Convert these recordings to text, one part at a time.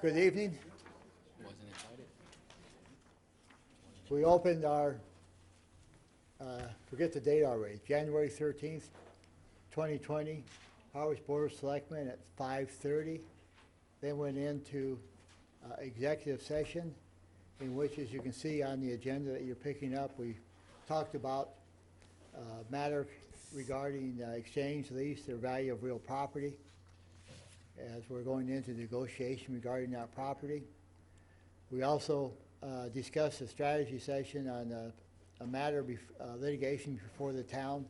Good evening. Wasn't invited. We opened our, forget the date already, January 13th, 2020, Harwich Board of Selectmen at 5:30. Then went into executive session, in which, as you can see on the agenda that you're picking up, we talked about matter regarding exchange, lease, or value of real property, as we're going into negotiation regarding that property. We also discussed a strategy session on a matter, litigation before the town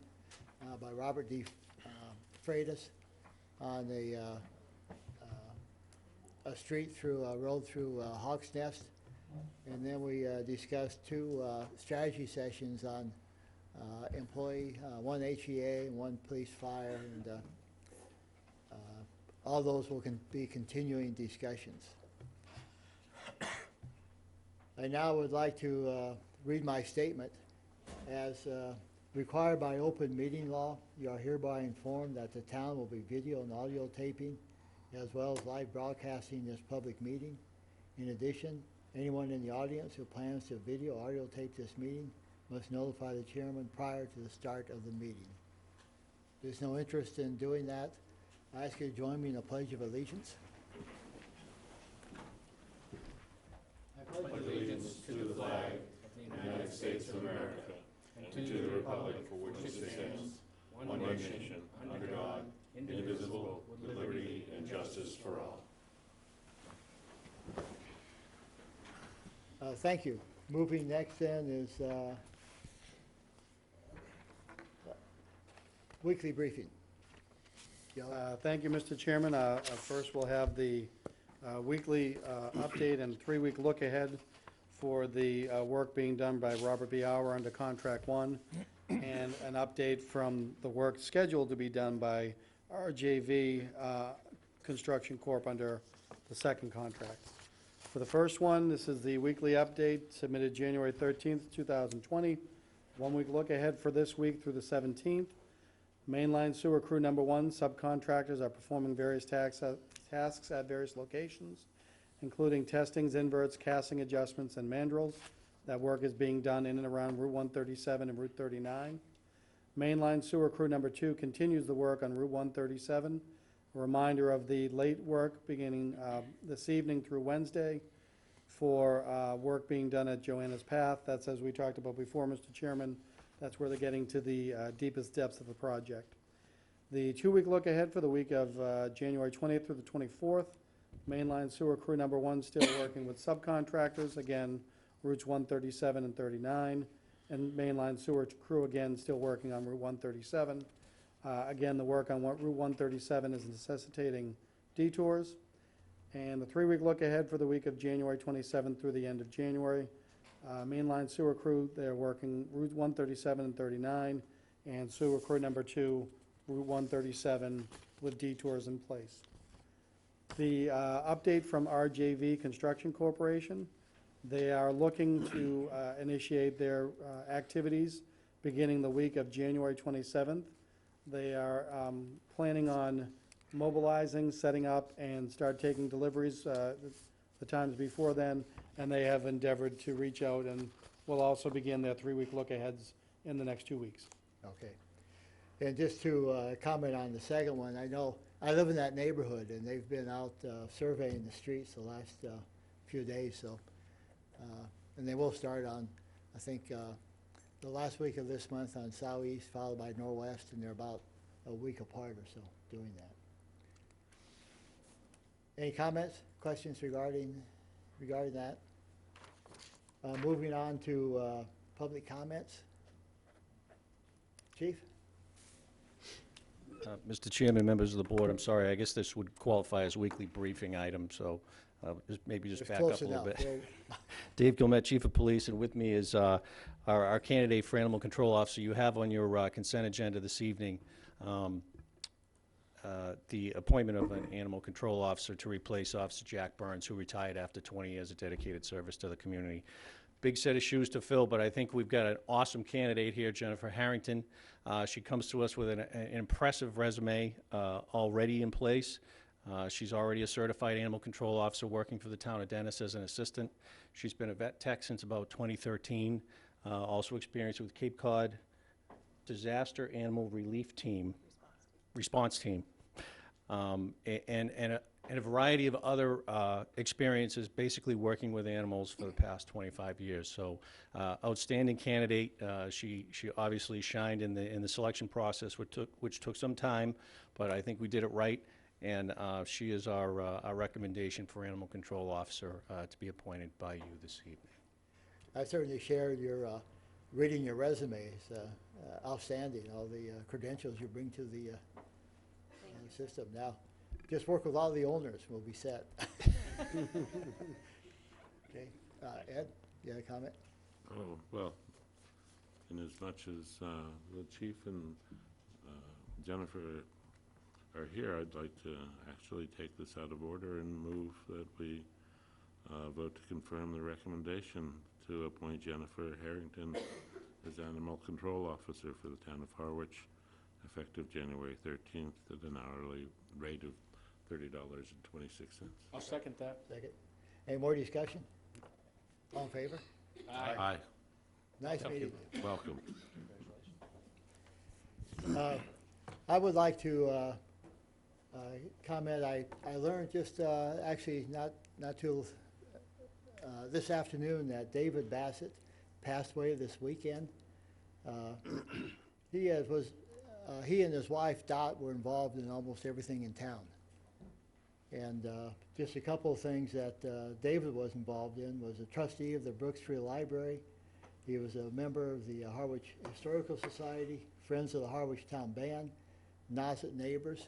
by Robert D. Freitas on a street through, a road through Hawks Nest. And then we discussed two strategy sessions on employee, one HEA and one police fire, and all those will be continuing discussions. I now would like to read my statement. As required by open meeting law, you are hereby informed that the town will be video and audio taping as well as live broadcasting this public meeting. In addition, anyone in the audience who plans to video or audio tape this meeting must notify the chairman prior to the start of the meeting. If there's no interest in doing that, I ask you to join me in the Pledge of Allegiance. I pledge allegiance to the flag of the United States of America and to the republic for which it stands, one nation, under God, indivisible, with liberty and justice for all. Thank you. Moving next then is weekly briefing. Thank you, Mr. Chairman. First, we'll have the weekly update and 3-week look ahead for the work being done by Robert B. Auer under Contract 1, and an update from the work scheduled to be done by RJV Construction Corp. Under the second contract. For the first one, this is the weekly update submitted January 13th, 2020. 1-week look ahead for this week through the 17th. Mainline sewer crew number 1 subcontractors are performing various tasks at various locations, including testings, inverts, casting adjustments, and mandrels. That work is being done in and around Route 137 and Route 39. Mainline sewer crew number 2 continues the work on Route 137. A reminder of the late work beginning this evening through Wednesday for work being done at Joanna's Path. That's, as we talked about before, Mr. Chairman, that's where they're getting to the deepest depths of the project. The 2-week look ahead for the week of January 20th through the 24th. Mainline sewer crew number 1 still working with subcontractors, again, routes 137 and 39. And mainline sewer crew, again, still working on Route 137. Again, the work on Route 137 is necessitating detours. And the 3-week look ahead for the week of January 27th through the end of January. Mainline sewer crew, they're working Route 137 and 39, and sewer crew number 2, Route 137, with detours in place. The update from RJV Construction Corporation, they are looking to initiate their activities beginning the week of January 27th. They are planning on mobilizing, setting up, and start taking deliveries the times before then, and they have endeavored to reach out and will also begin their 3-week look-aheads in the next 2 weeks. Okay. And just to comment on the second one, I know I live in that neighborhood, and they've been out surveying the streets the last few days. So, and they will start on, I think, the last week of this month on southeast, followed by northwest, and they're about a week apart or so doing that. Any comments, questions regarding that? Moving on to public comments. Chief? Mr. Chairman, members of the board, I'm sorry, I guess this would qualify as a weekly briefing item, so maybe just back up a little bit. Dave Gilmet, Chief of Police, and with me is our candidate for Animal Control Officer. You have on your consent agenda this evening the appointment of an Animal Control Officer to replace Officer Jack Burns, who retired after 20 years of dedicated service to the community. Big set of shoes to fill, but I think we've got an awesome candidate here, Jennifer Harrington. She comes to us with an impressive resume already in place. She's already a certified animal control officer working for the town of Dennis as an assistant. She's been a vet tech since about 2013. Also experienced with Cape Cod Disaster Animal Relief Team, Response Team, and a variety of other experiences basically working with animals for the past 25 years. So outstanding candidate. She obviously shined in the selection process, which took some time, but I think we did it right. And she is our recommendation for animal control officer to be appointed by you this evening. I certainly shared your, reading your resumes, outstanding, all the credentials you bring to the system. Now, just work with all the owners, we'll be set. Okay, Ed, you had a comment? Oh, well, in as much as the chief and Jennifer are here, I'd like to actually take this out of order and move that we vote to confirm the recommendation to appoint Jennifer Harrington as Animal Control Officer for the town of Harwich, effective January 13th at an hourly rate of $30.26. I'll second that. Second. Any more discussion? All in favor? Aye. Nice meeting you. Welcome. I would like to comment. I learned just actually not till this afternoon that David Bassett passed away this weekend. He and his wife Dot were involved in almost everything in town. And just a couple of things that David was involved in was a trustee of the Brook Street Library. He was a member of the Harwich Historical Society, Friends of the Harwich Town Band, Nauset Neighbors.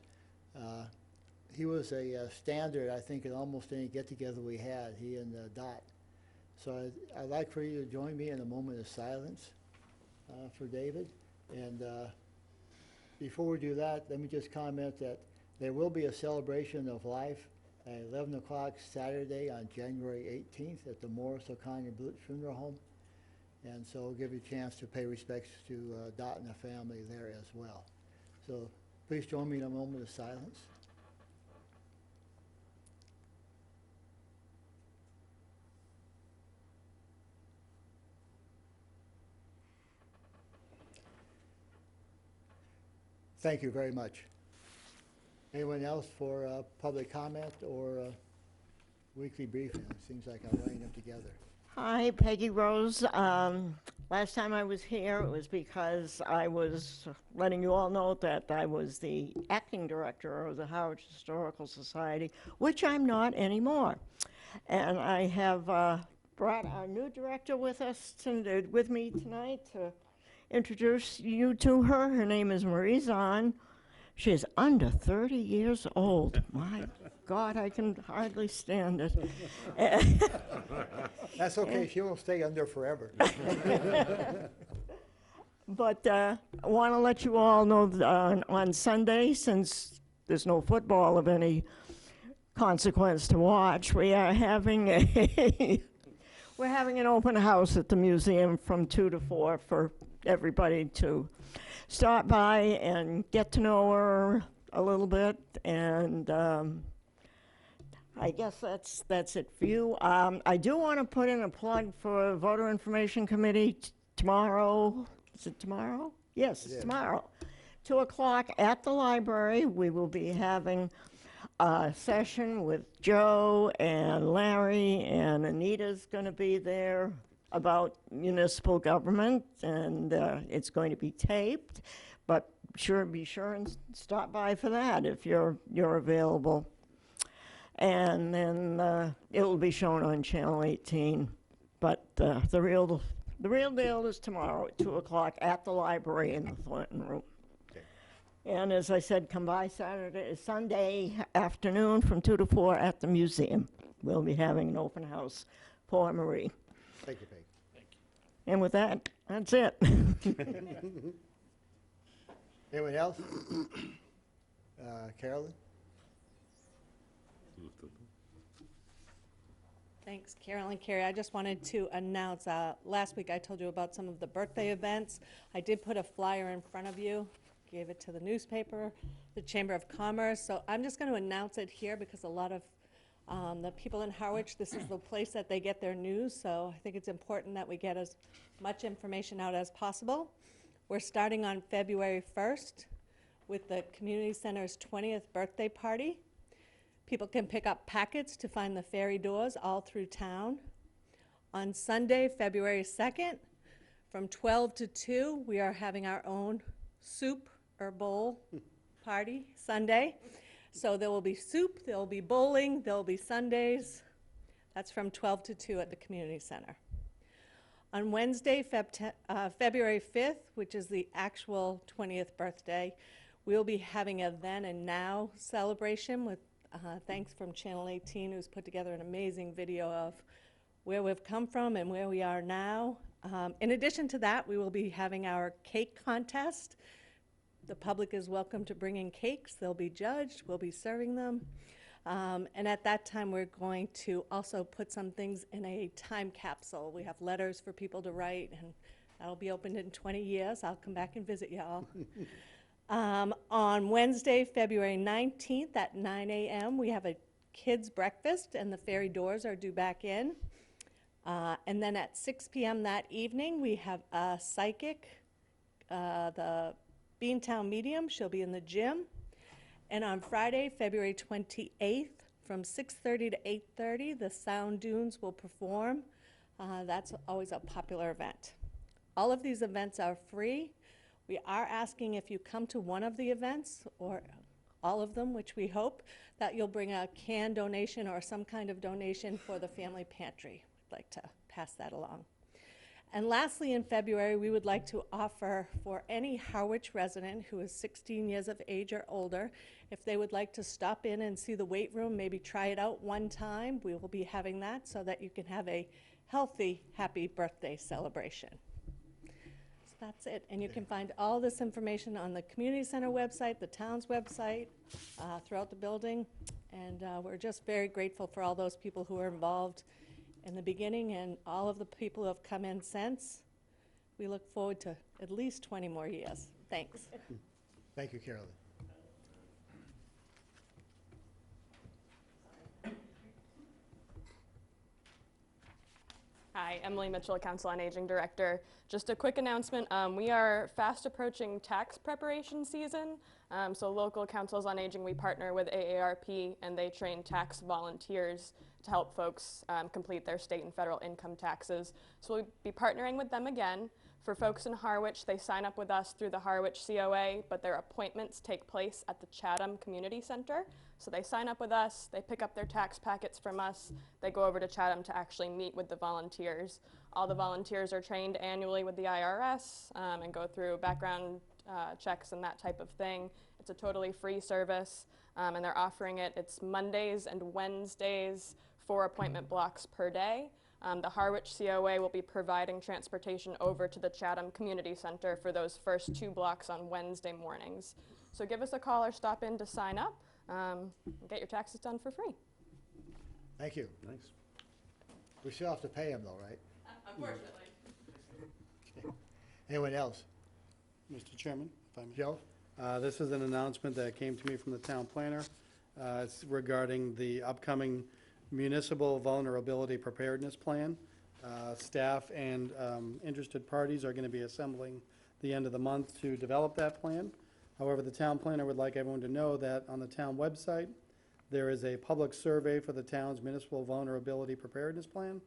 He was a standard, I think, in almost any get-together we had, he and Dot. So I'd like for you to join me in a moment of silence for David. And before we do that, let me just comment that there will be a celebration of life at 11 o'clock Saturday on January 18th at the Morris O'Connor Funeral Home. And so we'll give you a chance to pay respects to Dot and the family there as well. So please join me in a moment of silence. Thank you very much. Anyone else for public comment or weekly briefing? It seems like I'm running them together. Hi, Peggy Rose. Last time I was here, it was because I was letting you all know that I was the acting director of the Harwich Historical Society, which I'm not anymore. And I have brought our new director with us, with me tonight to introduce you to her. Her name is Marie Zahn. She's under 30 years old. My God, I can hardly stand it. That's okay, she won't stay under forever. But I want to let you all know that on Sunday, since there's no football of any consequence to watch, we are having we're having an open house at the museum from 2 to 4 for everybody to stop by and get to know her a little bit. And I guess that's it for you. I do want to put in a plug for Voter Information Committee tomorrow. Is it tomorrow? Yes, it's tomorrow. 2 o'clock at the library. We will be having a session with Joe and Larry, and Anita's going to be there about municipal government, and it's going to be taped, but be sure and stop by for that if you're available. And then it will be shown on Channel 18, but the real deal is tomorrow at 2 o'clock at the library in the Thornton Room. Okay. And as I said, come by Sunday afternoon from 2 to 4 at the museum. We'll be having an open house for Marie. Thank you, Peg. And with that, that's it. Anyone else? Carolyn? Thanks, Carolyn Carey. I just wanted to announce, last week I told you about some of the birthday events. I did put a flyer in front of you. gave it to the newspaper, the Chamber of Commerce. So I'm just going to announce it here because a lot of the people in Harwich, this is the place that they get their news. So I think it's important that we get as much information out as possible. We're starting on February 1st with the community center's 20th birthday party. People can pick up packets to find the fairy doors all through town. On Sunday, February 2nd, from 12 to 2, we are having our own soup or bowl party Sunday. So there will be soup, there will be bowling, there will be sundaes. That's from 12 to 2 at the community center. On Wednesday, February 5th, which is the actual 20th birthday, we'll be having a then and now celebration with thanks from Channel 18, who's put together an amazing video of where we've come from and where we are now. In addition to that, we will be having our cake contest. The public is welcome to bring in cakes. They'll be judged. We'll be serving them. And at that time, we're going to also put some things in a time capsule. We have letters for people to write, and that'll be opened in 20 years. I'll come back and visit y'all. On Wednesday, February 19th at 9 a.m., we have a kids' breakfast, and the fairy doors are due back in. And then at 6 p.m. that evening, we have a psychic, the Beantown Medium. She'll be in the gym. And on Friday, February 28th, from 6:30 to 8:30, the Sound Dunes will perform. That's always a popular event. All of these events are free. We are asking if you come to one of the events, or all of them, which we hope, that you'll bring a can donation or some kind of donation for the family pantry. We'd like to pass that along. And lastly, in February, we would like to offer for any Harwich resident who is 16 years of age or older, if they would like to stop in and see the weight room, maybe try it out one time, we will be having that so that you can have a healthy, happy birthday celebration. So that's it. And you can find all this information on the community center website, the town's website, throughout the building. And we're just very grateful for all those people who are involved in the beginning and all of the people who have come in since. We look forward to at least 20 more years. Thanks. Thank you, Carolyn. Hi, Emily Mitchell, Council on Aging Director. Just a quick announcement, we are fast approaching tax preparation season. So local councils on aging, we partner with AARP and they train tax volunteers to help folks complete their state and federal income taxes. So we'll be partnering with them again. For folks in Harwich, they sign up with us through the Harwich COA, but their appointments take place at the Chatham Community Center. So they sign up with us, they pick up their tax packets from us, they go over to Chatham to actually meet with the volunteers. All the volunteers are trained annually with the IRS and go through background checks and that type of thing. It's a totally free service and they're offering it. It's Mondays and Wednesdays, 4 appointment blocks per day. The Harwich COA will be providing transportation over to the Chatham Community Center for those first 2 blocks on Wednesday mornings. So give us a call or stop in to sign up. Get your taxes done for free. Thank you. Thanks. We still have to pay them though, right? Unfortunately. Okay. Anyone else? Mr. Chairman, if I may. Joe? This is an announcement that came to me from the town planner. It's regarding the upcoming Municipal Vulnerability Preparedness Plan. Staff and interested parties are going to be assembling the end of the month to develop that plan. However, the town planner would like everyone to know that on the town website, there is a public survey for the town's Municipal Vulnerability Preparedness Plan,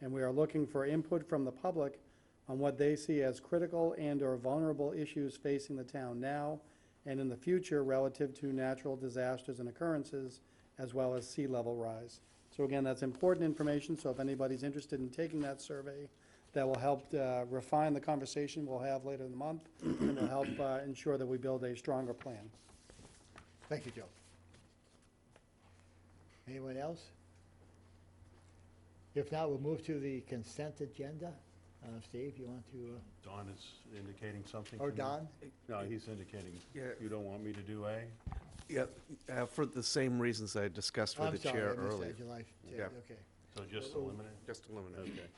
and we are looking for input from the public on what they see as critical and/or vulnerable issues facing the town now and in the future relative to natural disasters and occurrences, as well as sea level rise. So again, that's important information, so if anybody's interested in taking that survey, that will help refine the conversation we'll have later in the month, and will help ensure that we build a stronger plan. Thank you, Joe. Anyone else? If not, we'll move to the consent agenda. Steve, you want to, Don is indicating something. or to me. Don? No, he's indicating, Yeah. you don't want me to do A? Yeah, for the same reasons I discussed with I'm the sorry, chair I missed earlier. that, July 10th, Yeah. okay. So just eliminate? Just eliminate. Okay.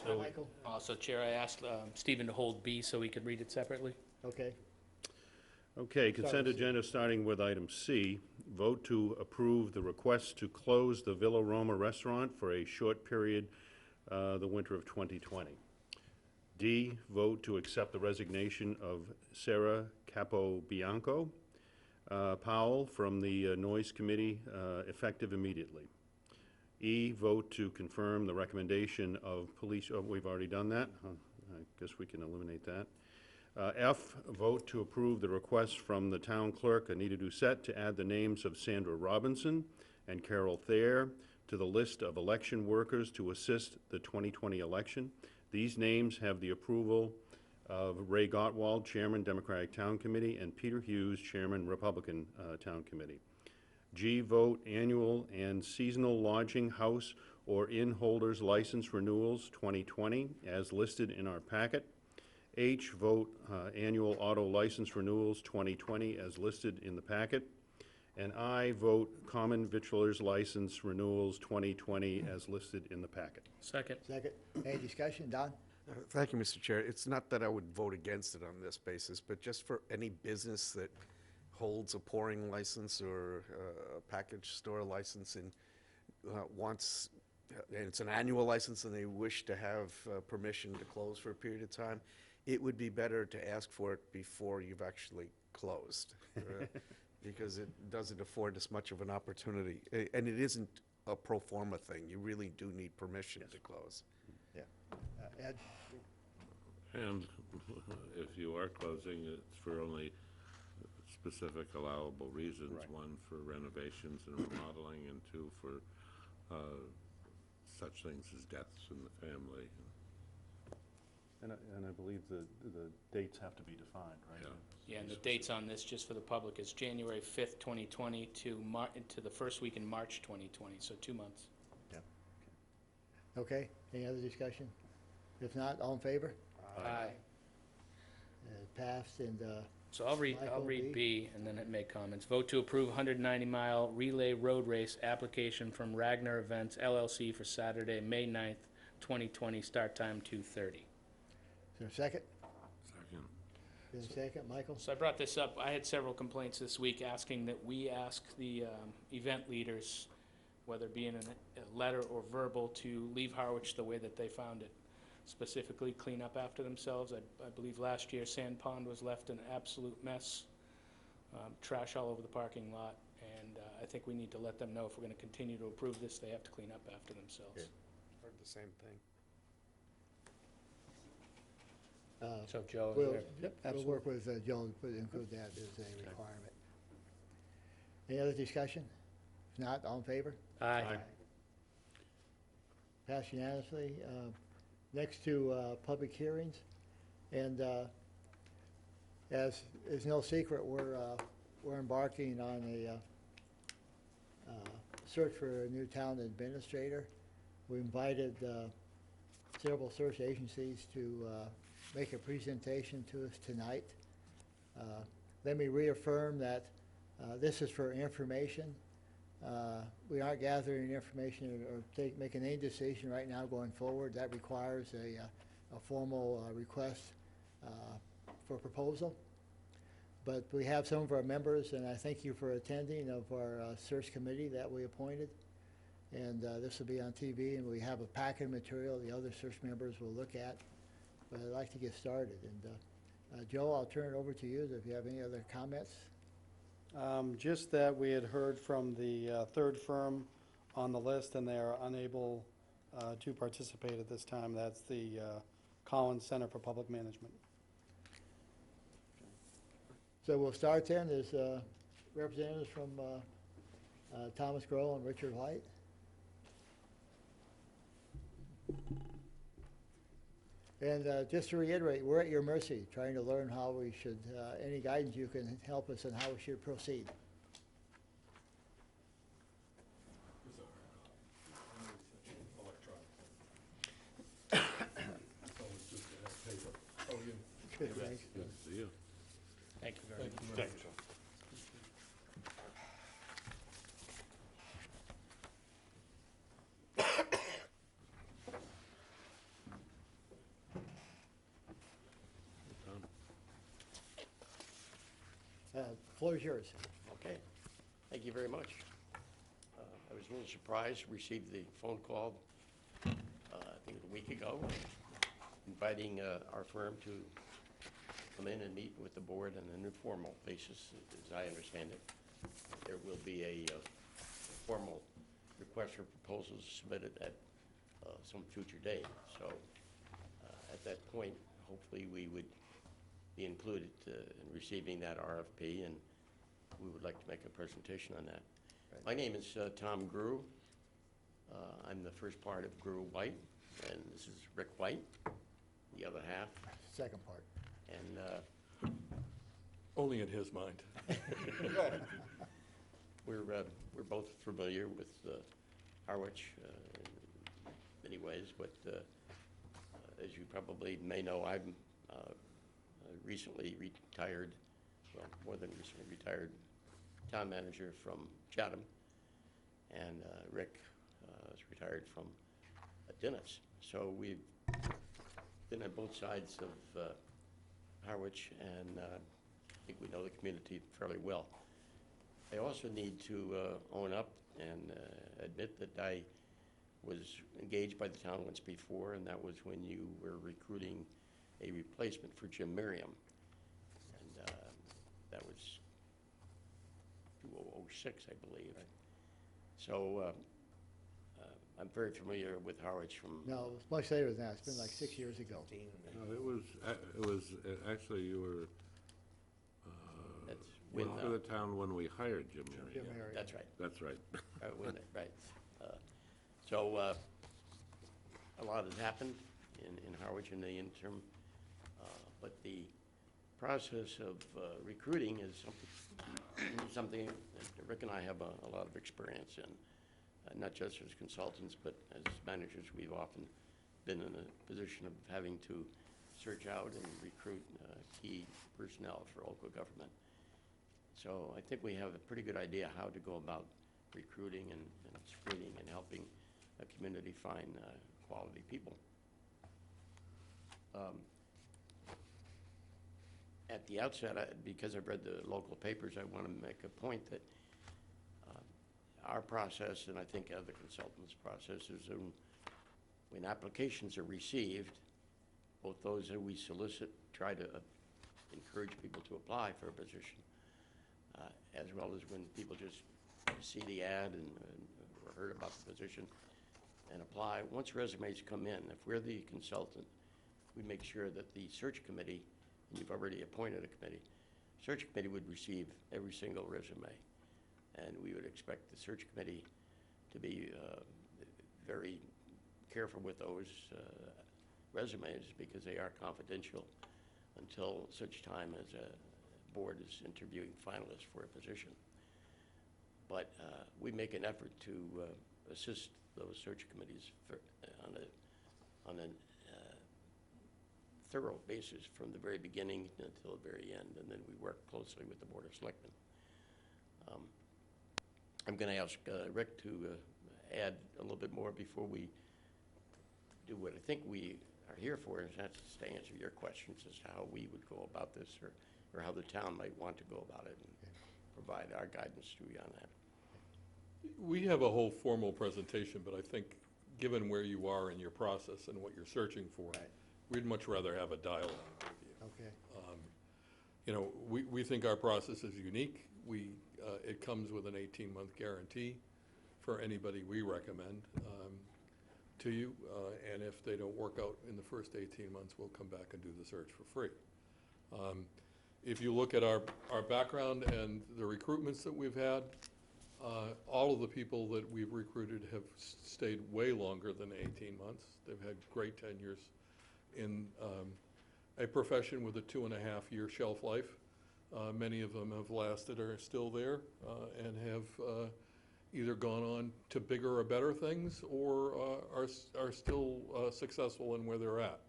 So, Michael? so Chair, I asked Stephen to hold B so we could read it separately. Okay. Okay, consent with C. agenda, starting with item C. Vote to approve the request to close the Villa Roma restaurant for a short period, the winter of 2020. D, vote to accept the resignation of Sarah Capobianco Powell from the Noise Committee, effective immediately. E, vote to confirm the recommendation of police, oh, we've already done that? Huh, I guess we can eliminate that. F, vote to approve the request from the town clerk, Anita Doucette, to add the names of Sandra Robinson and Carol Thayer to the list of election workers to assist the 2020 election. These names have the approval of Ray Gottwald, Chairman, Democratic Town Committee, and Peter Hughes, Chairman, Republican Town Committee. G, vote annual and seasonal lodging house or inn holders license renewals 2020 as listed in our packet. H, vote annual auto license renewals 2020 as listed in the packet. And I, vote common victualers license renewals 2020 as listed in the packet. Second. Second. Any discussion? Don? Thank you, Mr. Chair. It's not that I would vote against it on this basis, but just for any business that holds a pouring license or a package store license and wants, and it's an annual license and they wish to have permission to close for a period of time, it would be better to ask for it before you've actually closed. Because it doesn't afford us much of an opportunity. And it isn't a pro forma thing. You really do need permission to close. Yeah. Ed? And if you are closing, it's for only specific allowable reasons. Right. One, for renovations and remodeling, and two, for such things as deaths in the family. And I believe the dates have to be defined, right? Yeah. Yeah, and the dates on this, just for the public, is January 5th, 2020 to the first week in March 2020, so 2 months. Yeah. Okay, any other discussion? If not, all in favor? Aye. Passed, and, So I'll read Michael, B. B and then make comments. Vote to approve 190-mile relay road race application from Ragnar Events LLC for Saturday, May 9th, 2020, start time 2:30. is there a second? Second. Is there a second, Michael? So I brought this up, I had several complaints this week asking that we ask the event leaders, whether it be in a letter or verbal, to leave Harwich the way that they found it. Specifically, clean up after themselves. I believe last year Sand Pond was left an absolute mess, trash all over the parking lot, and I think we need to let them know if we're going to continue to approve this, they have to clean up after themselves. Okay. Heard the same thing. So Joe, is We'll, there? we'll work with Joe to include that as a requirement. Any other discussion? If not, all in favor? Aye. Passed unanimously. Next to public hearings, and as is no secret, we're embarking on a search for a new town administrator. We invited several search agencies to make a presentation to us tonight. Let me reaffirm that this is for information. We aren't gathering information or making any decision right now going forward. That requires a formal request for proposal. But we have some of our members, and I thank you for attending, of our search committee that we appointed. And this will be on TV, and we have a packet of material the other search members will look at. But I'd like to get started. And Joe, I'll turn it over to you if you have any other comments. Just that we had heard from the third firm on the list, and they are unable to participate at this time. That's the Collins Center for Public Management. So we'll start then. There's representatives from Thomas Grohl and Richard White. And just to reiterate, we're at your mercy, trying to learn how we should, any guidance you can help us on how we should proceed. Good, thanks. See you. Thank you very much. Thank you, Joe. Floor is yours. Okay, thank you very much. I was a little surprised, received the phone call, I think a week ago, inviting our firm to come in and meet with the board on an informal basis, as I understand it. There will be a formal request for proposals submitted at some future date. So at that point, hopefully we would be included in receiving that RFP, and we would like to make a presentation on that. Right. My name is Tom Grew. I'm the first part of Grew White, and this is Rick White, the other half. Second part. And Only in his mind. we're both familiar with Harwich in many ways, but as you probably may know, I'm recently retired, well, more than recently retired, town manager from Chatham, and Rick is retired from Dennis. So we've been on both sides of Harwich, and I think we know the community fairly well. I also need to own up and admit that I was engaged by the town once before, and that was when you were recruiting a replacement for Jim Merriam. And that was 2006, I believe. Right. So I'm very familiar with Harwich from... No, it's much later than that. It's been like 6 years ago. No, it was, actually, you were, That's worked when, for the town when we hired Jim Murray. Jim Murray. That's right. That's right. Right. So a lot has happened in Harwich in the interim, but the process of recruiting is something that Rick and I have a lot of experience in, not just as consultants, but as managers. We've often been in a position of having to search out and recruit key personnel for local government. So I think we have a pretty good idea how to go about recruiting and screening and helping a community find quality people. At the outset, because I've read the local papers, I want to make a point that our process, and I think other consultants' processes, when applications are received, both those that we solicit, try to encourage people to apply for a position, as well as when people just see the ad and heard about the position and apply. Once resumes come in, if we're the consultant, we make sure that the search committee, and you've already appointed a committee, search committee would receive every single resume. And we would expect the search committee to be very careful with those resumes, because they are confidential until such time as a board is interviewing finalists for a position. But we make an effort to assist those search committees on a thorough basis from the very beginning until the very end, and then we work closely with the Board of Selectmen. I'm going to ask Rick to add a little bit more before we do what I think we are here for, and that's to answer your questions as to how we would go about this, or how the town might want to go about it, and provide our guidance to you on that. We have a whole formal presentation, but I think, given where you are in your process and what you're searching for, Right. we'd much rather have a dialogue with you. Okay. You know, we think our process is unique. It comes with an 18-month guarantee for anybody we recommend to you, and if they don't work out in the first 18 months, we'll come back and do the search for free. If you look at our background and the recruitments that we've had, all of the people that we've recruited have stayed way longer than 18 months. They've had great tenures in a profession with a 2.5-year shelf life. Many of them have lasted, are still there, and have either gone on to bigger or better things, or are still successful in where they're at.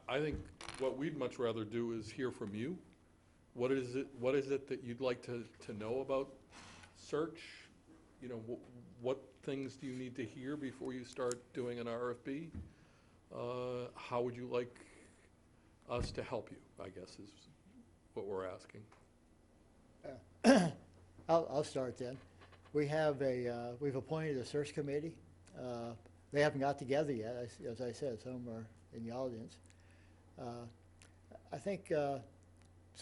I think what we'd much rather do is hear from you. What is it that you'd like to know about search? You know, what things do you need to hear before you start doing an RFP? How would you like us to help you, I guess, is what we're asking. I'll start then. We have we've appointed a search committee. They haven't got together yet, as I said, some are in the audience. I think, so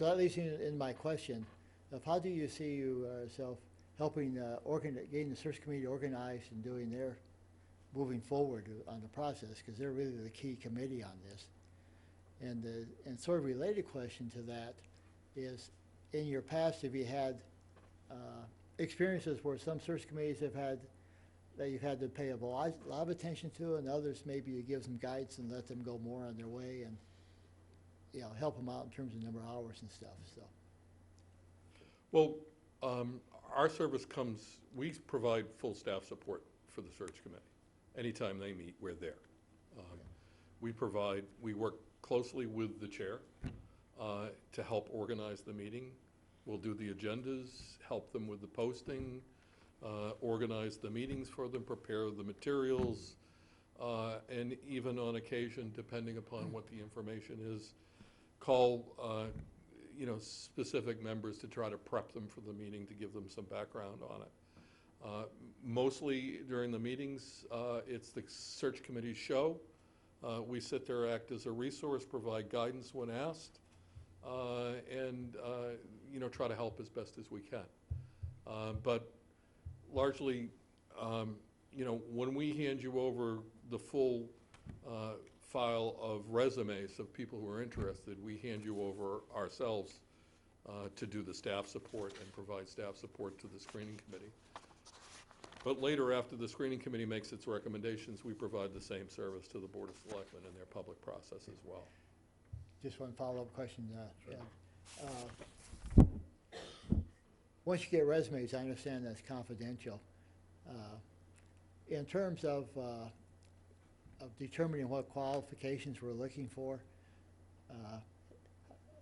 that leads me in my question of how do you see yourself helping, getting the search committee organized and doing their, moving forward on the process, because they're really the key committee on this. And sort of related question to that is, in your past, have you had experiences where some search committees have had, that you've had to pay a lot of attention to, and others maybe you give them guidance and let them go more on their way and, you know, help them out in terms of number of hours and stuff, so. Well, our service comes, we provide full staff support for the search committee. Anytime they meet, we're there. We work closely with the chair to help organize the meeting. We'll do the agendas, help them with the posting, organize the meetings for them, prepare the materials, and even on occasion, depending upon what the information is, call specific members to try to prep them for the meeting, to give them some background on it. Mostly during the meetings, it's the search committee's show. We sit there, act as a resource, provide guidance when asked, and try to help as best as we can. But largely, when we hand you over the full file of resumes of people who are interested, we hand you over ourselves to do the staff support and provide staff support to the screening committee. But later, after the screening committee makes its recommendations, we provide the same service to the Board of Selectmen in their public process as well. Just one follow-up question. Once you get resumes, I understand that's confidential. In terms of determining what qualifications we're looking for,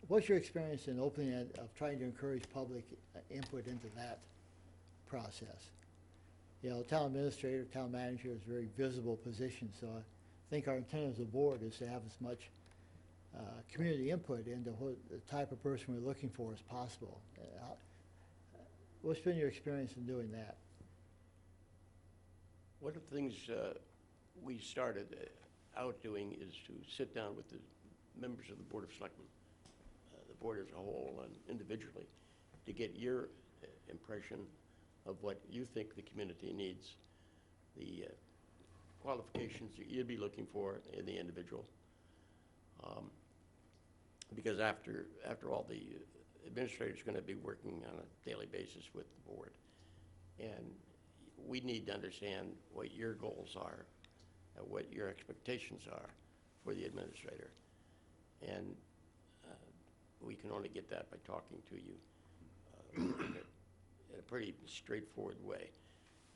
what's your experience in opening it, of trying to encourage public input into that process? You know, town administrator, town manager is a very visible position, so I think our intent as a board is to have as much community input into what the type of person we're looking for as possible. What's been your experience in doing that? One of the things we started out doing is to sit down with the members of the Board of Selectmen, the board as a whole and individually, to get your impression of what you think the community needs, the qualifications that you'd be looking for in the individual. Because after all, the administrator's going to be working on a daily basis with the board. And we need to understand what your goals are, what your expectations are for the administrator. And we can only get that by talking to you in a pretty straightforward way.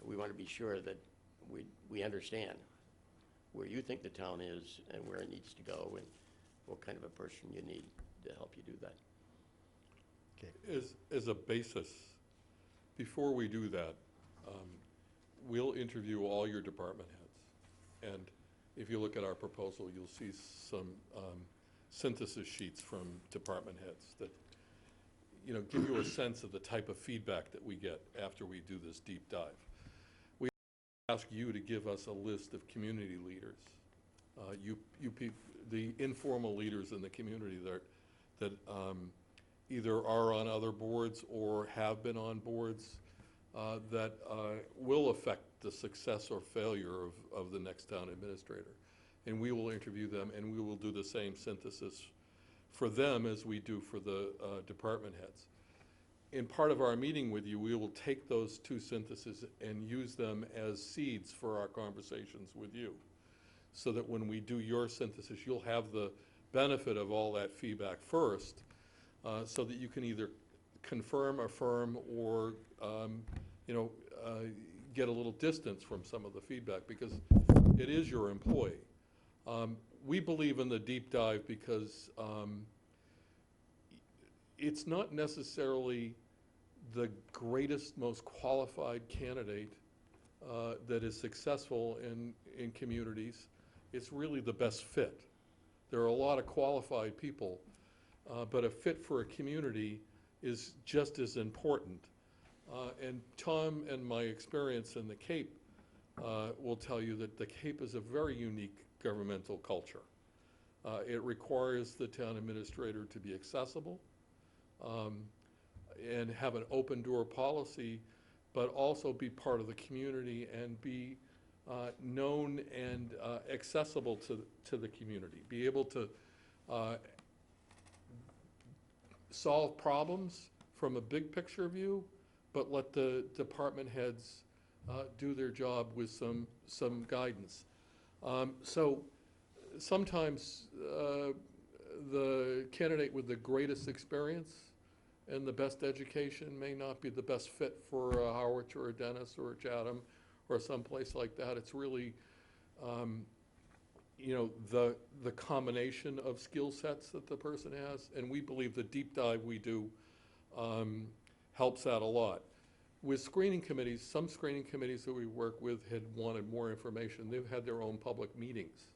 We want to be sure that we understand where you think the town is and where it needs to go and what kind of a person you need to help you do that. Okay. As a basis, before we do that, we'll interview all your department heads. And if you look at our proposal, you'll see some synthesis sheets from department heads that give you a sense of the type of feedback that we get after we do this deep dive. We ask you to give us a list of community leaders, the informal leaders in the community that either are on other boards or have been on boards that will affect the success or failure of the next town administrator. And we will interview them, and we will do the same synthesis for them as we do for the department heads. In part of our meeting with you, we will take those two syntheses and use them as seeds for our conversations with you, so that when we do your synthesis, you'll have the benefit of all that feedback first, so that you can either confirm, affirm, or get a little distance from some of the feedback, because it is your employee. We believe in the deep dive because it's not necessarily the greatest, most qualified candidate that is successful in communities. It's really the best fit. There are a lot of qualified people, but a fit for a community is just as important. And Tom and my experience in the Cape will tell you that the Cape is a very unique governmental culture. It requires the town administrator to be accessible and have an open door policy, but also be part of the community and be known and accessible to the community. Be able to solve problems from a big picture view, but let the department heads do their job with some guidance. So sometimes the candidate with the greatest experience and the best education may not be the best fit for a Harwich or a Dennis or a Chatham or someplace like that. It's really, you know, the combination of skill sets that the person has, and we believe the deep dive we do helps out a lot. With screening committees, some screening committees that we work with had wanted more information. They've had their own public meetings,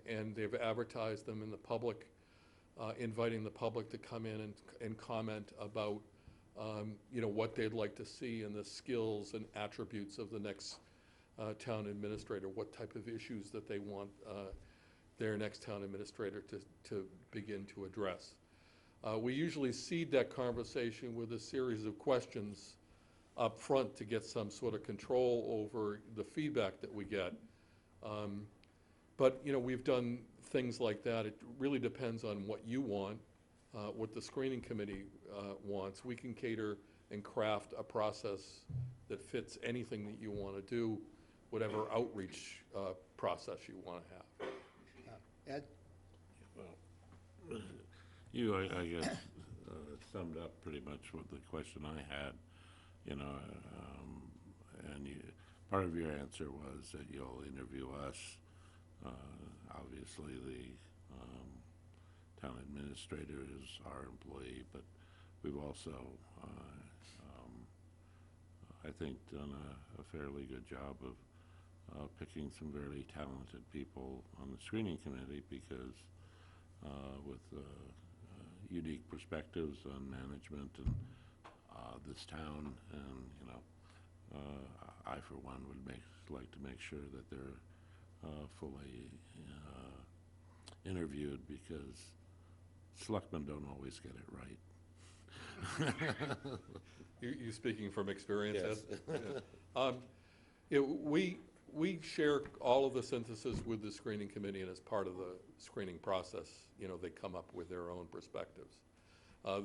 and they've advertised them in the public, inviting the public to come in and comment about you know, what they'd like to see and the skills and attributes of the next town administrator, what type of issues that they want their next town administrator to begin to address. We usually seed that conversation with a series of questions up front to get some sort of control over the feedback that we get. But you know, we've done things like that. It really depends on what you want, what the screening committee wants. We can cater and craft a process that fits anything that you want to do, whatever outreach process you want to have. Ed? Well, you, I guess, summed up pretty much what the question I had, you know, and part of your answer was that you'll interview us. Obviously, the town administrator is our employee, but we've also, I think, done a fairly good job of picking some very talented people on the screening committee because with unique perspectives on management and this town, and you know, I for one would like to make sure that they're fully interviewed because selectmen don't always get it right. You speaking from experience, Yes. Ed? Yeah, we share all of the synthesis with the screening committee, and as part of the screening process, you know, they come up with their own perspectives.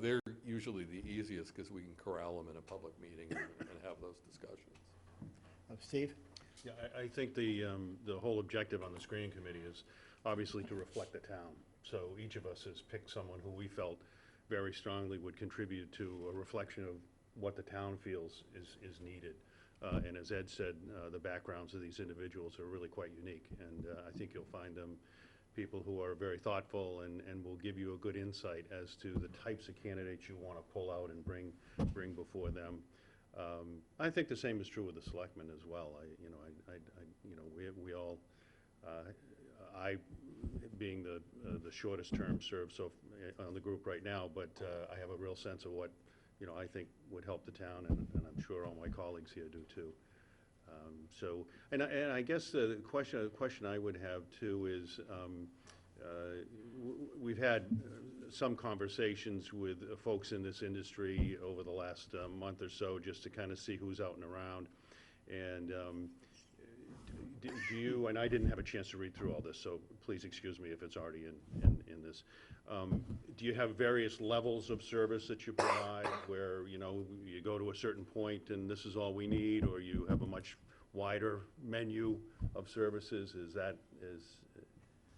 They're usually the easiest because we can corral them in a public meeting and have those discussions. Steve? Yeah, I think the whole objective on the screening committee is obviously to reflect the town. So each of us has picked someone who we felt very strongly would contribute to a reflection of what the town feels is needed. And as Ed said, the backgrounds of these individuals are really quite unique. And I think you'll find them people who are very thoughtful and will give you a good insight as to the types of candidates you want to pull out and bring before them. I think the same is true with the selectmen as well. We all, I being the shortest term served on the group right now, but I have a real sense of what I think would help the town, and I'm sure all my colleagues here do too. And I guess the question I would have too is, we've had some conversations with folks in this industry over the last month or so, just to kind of see who's out and around. And do you, and I didn't have a chance to read through all this, so please excuse me if it's already in this. Do you have various levels of service that you provide where, you go to a certain point and this is all we need, or you have a much wider menu of services?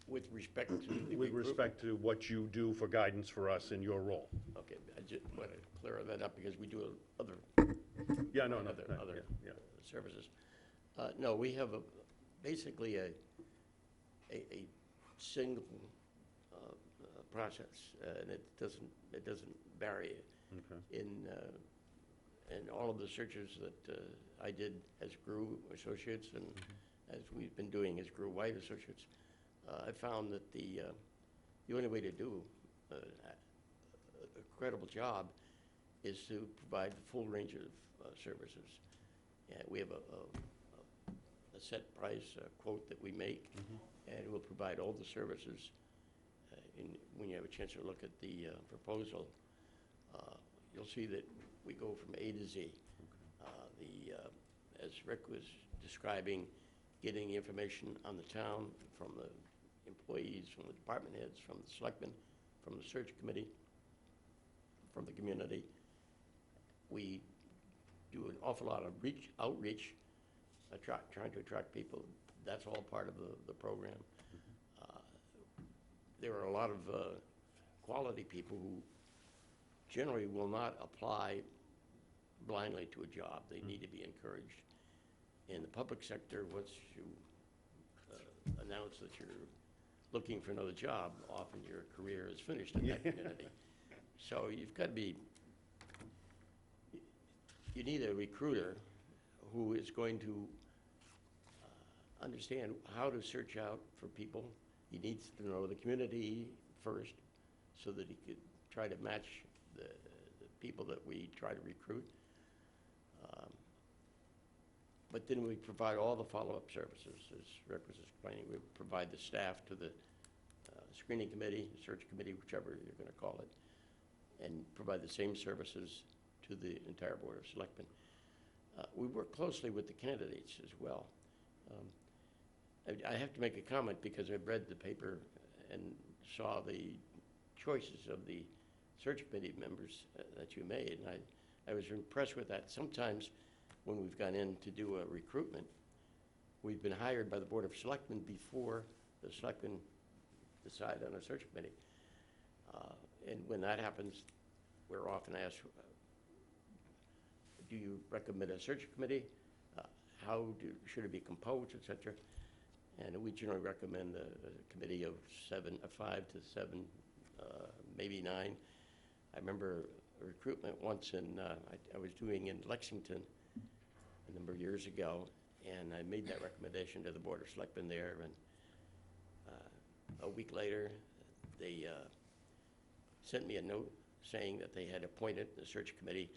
With respect to the with respect to what you do for guidance for us in your role? Okay, I just want to clear that up because we do other Yeah, no, other yeah. services. No, we have basically a single process, and it doesn't vary. Okay. In all of the searches that I did as GRU Associates and as we've been doing as GRU White Associates, I found that the only way to do a credible job is to provide the full range of services. We have a set price quote that we make, and we'll provide all the services. When you have a chance to look at the proposal, you'll see that we go from A to Z. As Rick was describing, getting the information on the town from the employees, from the department heads, from the selectmen, from the search committee, from the community. We do an awful lot of outreach, trying to attract people. That's all part of the program. There are a lot of quality people who generally will not apply blindly to a job. They need to be encouraged. In the public sector, once you announce that you're looking for another job, often your career is finished in that community. So you've got to be, you need a recruiter who is going to understand how to search out for people. He needs to know the community first so that he could try to match the people that we try to recruit. But then we provide all the follow-up services, as Rick was explaining. We provide the staff to the screening committee, search committee, whichever you're going to call it, and provide the same services to the entire Board of Selectmen. We work closely with the candidates as well. I have to make a comment because I've read the paper and saw the choices of the search committee members that you made, and I was impressed with that. Sometimes when we've gone in to do a recruitment, we've been hired by the Board of Selectmen before the Selectmen decide on a search committee. And when that happens, we're often asked, do you recommend a search committee? Should it be composed, et cetera? And we generally recommend a committee of 5 to 7, maybe 9. I remember a recruitment once I was doing in Lexington a number of years ago, and I made that recommendation to the Board of Selectmen there, and a week later, they sent me a note saying that they had appointed the search committee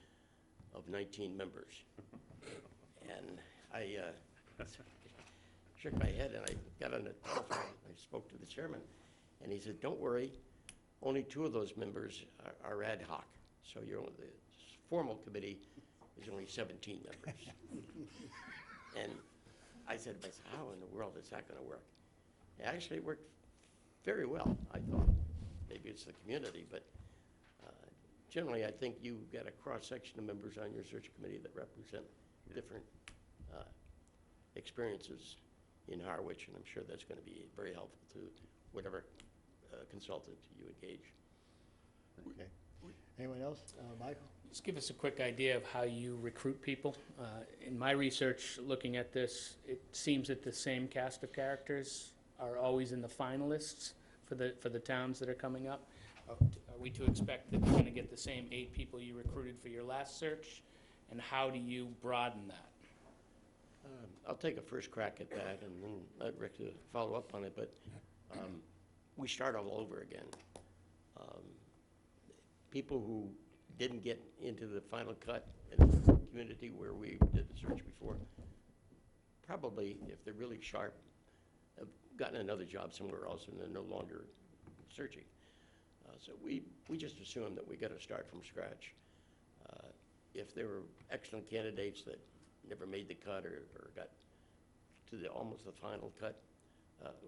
of 19 members. And I shook my head, and I got on the telephone. I spoke to the chairman, and he said, don't worry, only 2 of those members are ad hoc. So the formal committee is only 17 members. And I said to myself, how in the world is that going to work? It actually worked very well, I thought. Maybe it's the community, but generally I think you get a cross-section of members on your search committee that represent different experiences in Harwich, and I'm sure that's going to be very helpful to whatever consultant you engage. Okay. Anyone else? Michael? Just give us a quick idea of how you recruit people. In my research, looking at this, it seems that the same cast of characters are always in the finalists for the towns that are coming up. Are we to expect that you're going to get the same 8 people you recruited for your last search? And how do you broaden that? I'll take a first crack at that and then let Rick follow up on it, but we start all over again. People who didn't get into the final cut in the community where we did the search before, probably, if they're really sharp, have gotten another job somewhere else and they're no longer searching. So we just assume that we got to start from scratch. If there were excellent candidates that never made the cut or got to almost the final cut,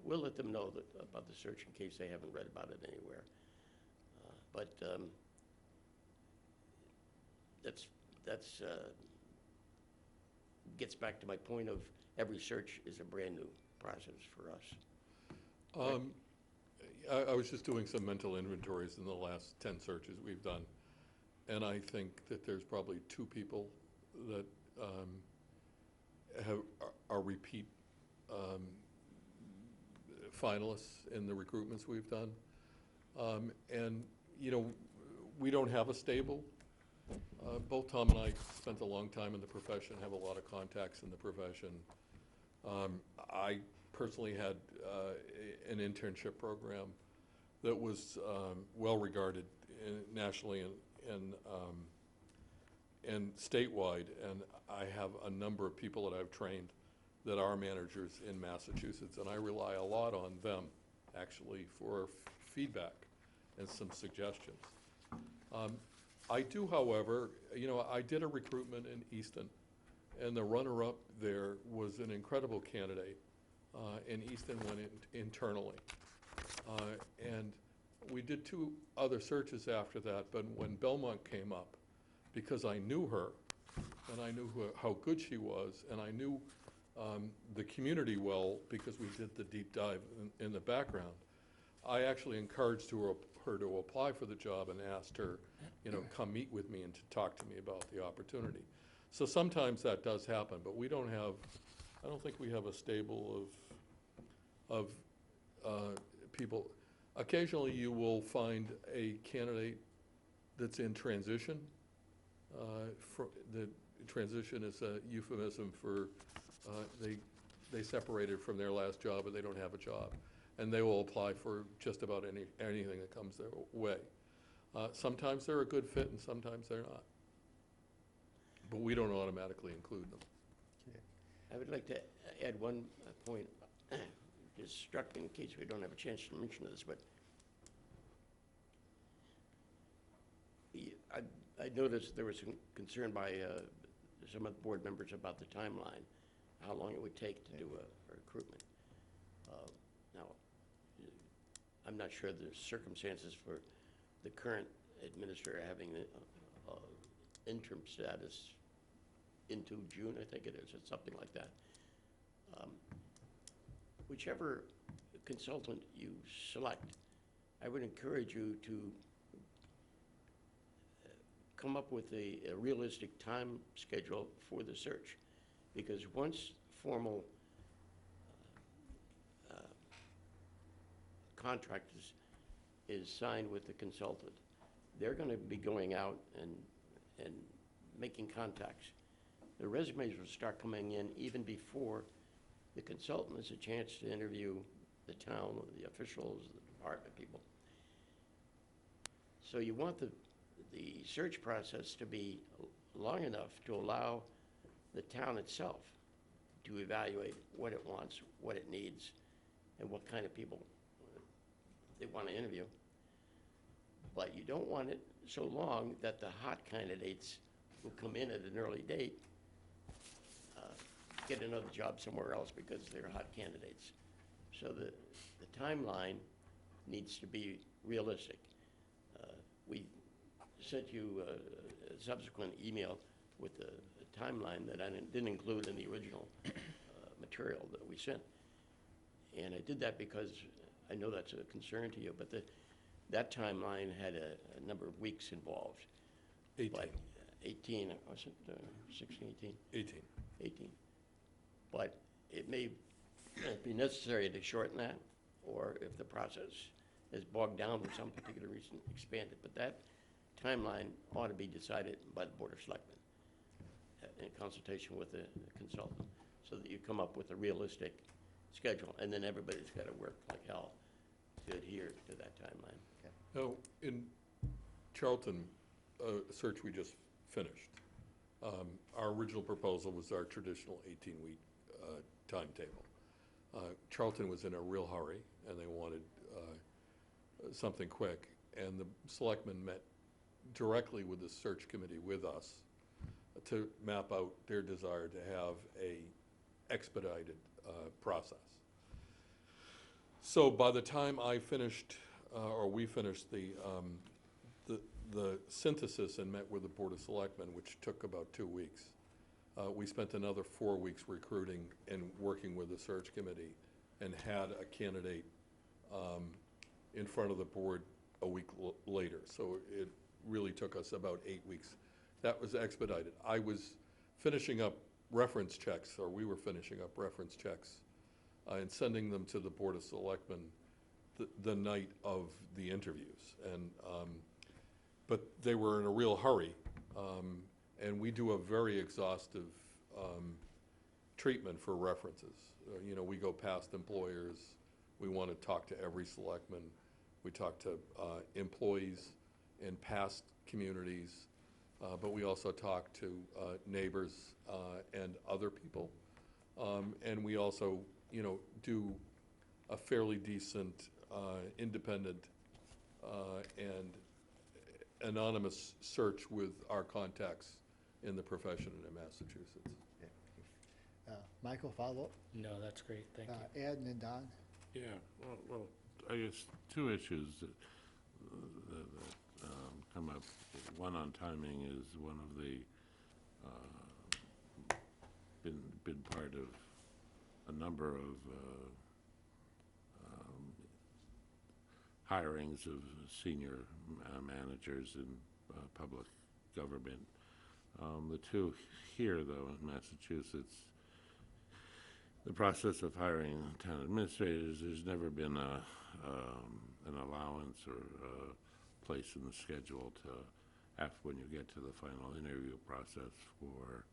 we'll let them know about the search in case they haven't read about it anywhere. But that's gets back to my point of every search is a brand new process for us. I was just doing some mental inventories in the last 10 searches we've done, and I think that there's probably 2 people that are repeat finalists in the recruitments we've done. And, you know, we don't have a stable. Both Tom and I spent a long time in the profession, have a lot of contacts in the profession. I personally had an internship program that was well-regarded nationally and statewide, and I have a number of people that I've trained that are managers in Massachusetts, and I rely a lot on them, actually, for feedback and some suggestions. I do, however, I did a recruitment in Easton, and the runner-up there was an incredible candidate, and Easton went internally. And we did 2 other searches after that, but when Belmont came up, because I knew her, and I knew how good she was, and I knew the community well because we did the deep dive in the background, I actually encouraged her to apply for the job and asked her, come meet with me and to talk to me about the opportunity. So sometimes that does happen, but I don't think we have a stable of people. Occasionally you will find a candidate that's in transition. The transition is a euphemism for they separated from their last job and they don't have a job. And they will apply for just about anything that comes their way. Sometimes they're a good fit and sometimes they're not. But we don't automatically include them. I would like to add one point. Just struck me in case we don't have a chance to mention this, but I noticed there was some concern by some of the board members about the timeline, how long it would take to do a recruitment. Now, I'm not sure the circumstances for the current administrator having the interim status into June, I think it is, or something like that. Whichever consultant you select, I would encourage you to come up with a realistic time schedule for the search, because once formal contract is signed with the consultant, they're going to be going out and making contacts. The resumes will start coming in even before the consultant has a chance to interview the town, the officials, the department people. So you want the search process to be long enough to allow the town itself to evaluate what it wants, what it needs, and what kind of people they want to interview. But you don't want it so long that the hot candidates will come in at an early date, get another job somewhere else because they're hot candidates. So the timeline needs to be realistic. We sent you a subsequent email with a timeline that I didn't include in the original material that we sent. And I did that because I know that's a concern to you, but that timeline had a number of weeks involved. 18. But 18, was it 16, 18? 18. 18. But it may be necessary to shorten that, or if the process is bogged down for some particular reason, expand it. But that timeline ought to be decided by the Board of Selectmen in consultation with the consultant, so that you come up with a realistic schedule, and then everybody's got to work like hell to adhere to that timeline. Now, in Charlton, a search we just finished, our original proposal was our traditional 18-week timetable. Charlton was in a real hurry, and they wanted something quick, and the selectmen met directly with the search committee with us to map out their desire to have a expedited process. So by the time I finished, or we finished the synthesis and met with the Board of Selectmen, which took about 2 weeks, we spent another 4 weeks recruiting and working with the search committee, and had a candidate in front of the board a week later. So it really took us about 8 weeks. That was expedited. I was finishing up reference checks, or we were finishing up reference checks, and sending them to the Board of Selectmen the night of the interviews. And but they were in a real hurry, and we do a very exhaustive treatment for references. We go past employers. We want to talk to every selectman We talk to employees in past communities, but we also talk to neighbors and other people. And we also, do a fairly decent, independent, and anonymous search with our contacts in the profession in Massachusetts. Michael, follow-up? No, that's great, thank you. Ed and then Don? Yeah, well, I guess two issues that come up. One on timing is one of the, been part of a number of hirings of senior managers in public government. The two here, though, in Massachusetts, the process of hiring town administrators, there's never been an allowance or a place in the schedule to, after when you get to the final interview process, for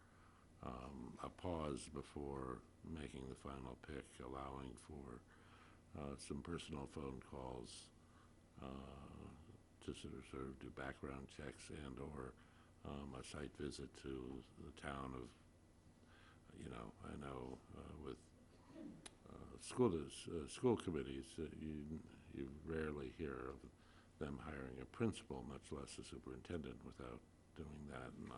a pause before making the final pick, allowing for some personal phone calls to sort of do background checks and or a site visit to the town of, I know with school committees, you rarely hear of them hiring a principal, much less a superintendent, without doing that. And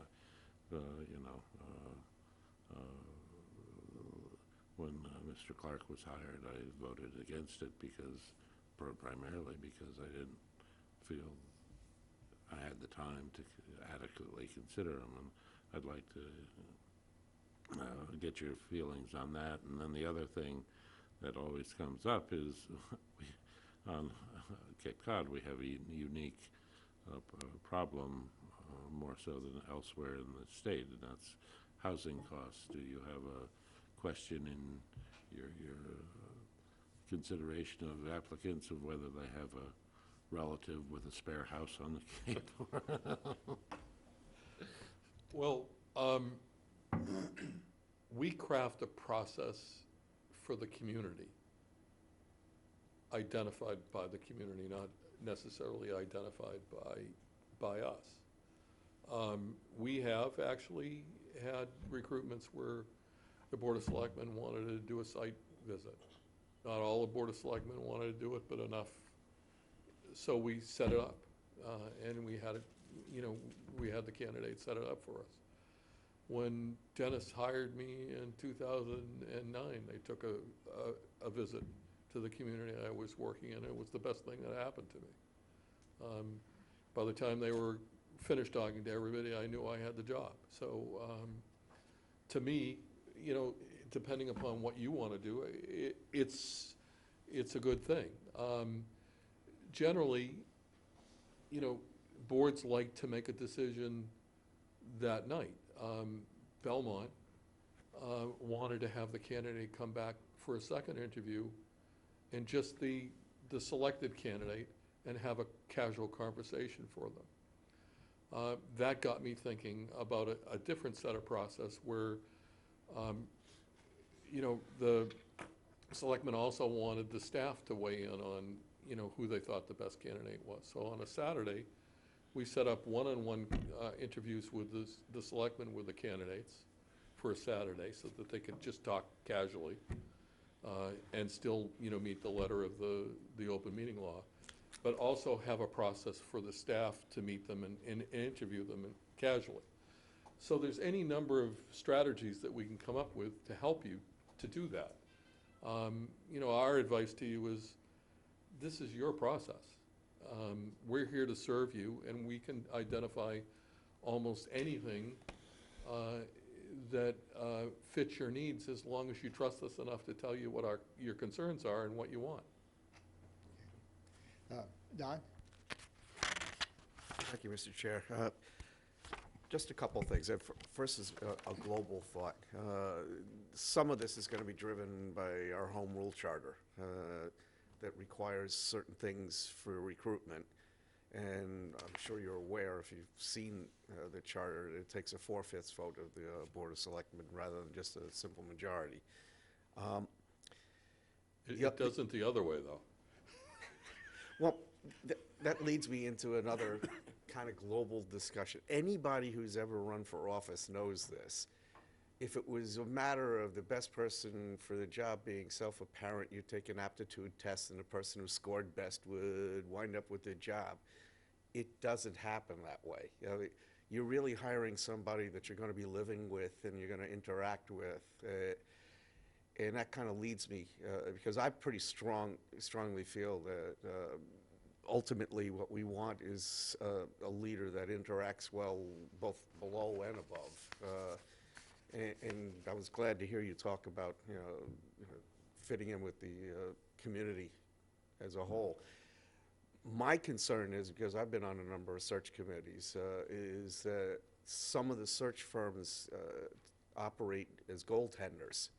when Mr. Clark was hired, I voted against it primarily because I didn't feel I had the time to adequately consider him, and I'd like to get your feelings on that. And then the other thing that always comes up is on Cape Cod we have a unique problem, more so than elsewhere in the state, and that's housing costs. Do you have a question in your consideration of applicants of whether they have a relative with a spare house on the Cape? Well, we craft a process for the community, identified by the community, not necessarily identified by us. We have actually had recruitments where the Board of Selectmen wanted to do a site visit. Not all the Board of Selectmen wanted to do it, but enough. So we set it up, and we had we had the candidate set it up for us. When Dennis hired me in 2009, they took a visit to the community I was working in. It was the best thing that happened to me. By the time they were finished talking to everybody, I knew I had the job. So to me, depending upon what you want to do, it's a good thing. Generally, boards like to make a decision that night. Belmont wanted to have the candidate come back for a second interview, and just the selected candidate, and have a casual conversation for them. That got me thinking about a different set of process where, the selectmen also wanted the staff to weigh in on, who they thought the best candidate was. So on a Saturday, we set up one-on-one interviews with the selectmen with the candidates for a Saturday, so that they could just talk casually and still, meet the letter of the open meeting law, but also have a process for the staff to meet them and interview them casually. So there's any number of strategies that we can come up with to help you to do that. Our advice to you is, this is your process. We're here to serve you, and we can identify almost anything that fits your needs, as long as you trust us enough to tell you what your concerns are and what you want. Don? Thank you, Mr. Chair. Just a couple things. First is a global thought. Some of this is going to be driven by our home rule charter that requires certain things for recruitment. And I'm sure you're aware, if you've seen the charter, it takes a 4/5 vote of the Board of Selectmen rather than just a simple majority. It doesn't the other way, though. Well, that leads me into another kind of global discussion. Anybody who's ever run for office knows this. If it was a matter of the best person for the job being self-apparent, you take an aptitude test and the person who scored best would wind up with the job. It doesn't happen that way. You know, you're really hiring somebody that you're going to be living with and you're going to interact with. And that kind of leads me, because I pretty strongly feel that ultimately what we want is a leader that interacts well both below and above. And I was glad to hear you talk about, fitting in with the community as a whole. My concern is, because I've been on a number of search committees, is that some of the search firms operate as goaltenders.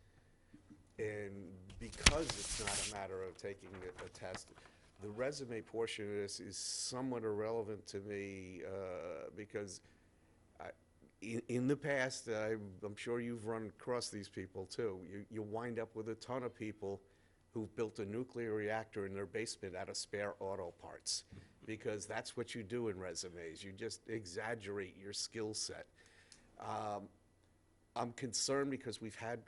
And because it's not a matter of taking a test, the resume portion of this is somewhat irrelevant to me, because in the past, I'm sure you've run across these people too. You wind up with a ton of people who've built a nuclear reactor in their basement out of spare auto parts, because that's what you do in resumes. You just exaggerate your skill set. I'm concerned because we've had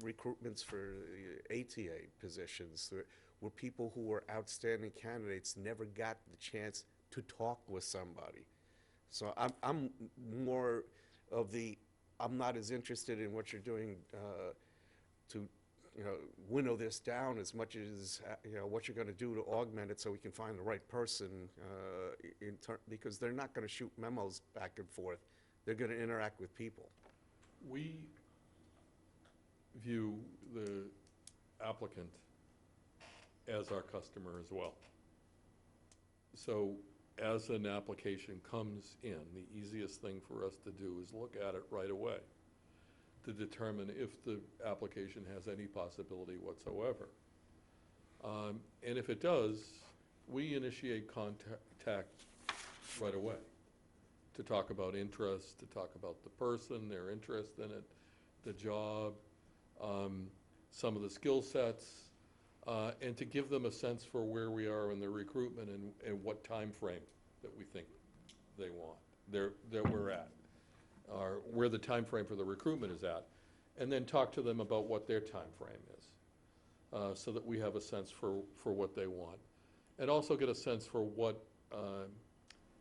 recruitments for ATA positions where people who were outstanding candidates never got the chance to talk with somebody. So I'm more of the, I'm not as interested in what you're doing to winnow this down as much as what you're going to do to augment it so we can find the right person, because they're not going to shoot memos back and forth. They're going to interact with people. We view the applicant as our customer as well. So as an application comes in, the easiest thing for us to do is look at it right away to determine if the application has any possibility whatsoever. And if it does, we initiate contact right away to talk about interest, to talk about the person, their interest in it, the job, some of the skill sets, and to give them a sense for where we are in the recruitment and what time frame that we think they want, that we're at, or where the time frame for the recruitment is at, and then talk to them about what their time frame is, so that we have a sense for what they want, and also get a sense for what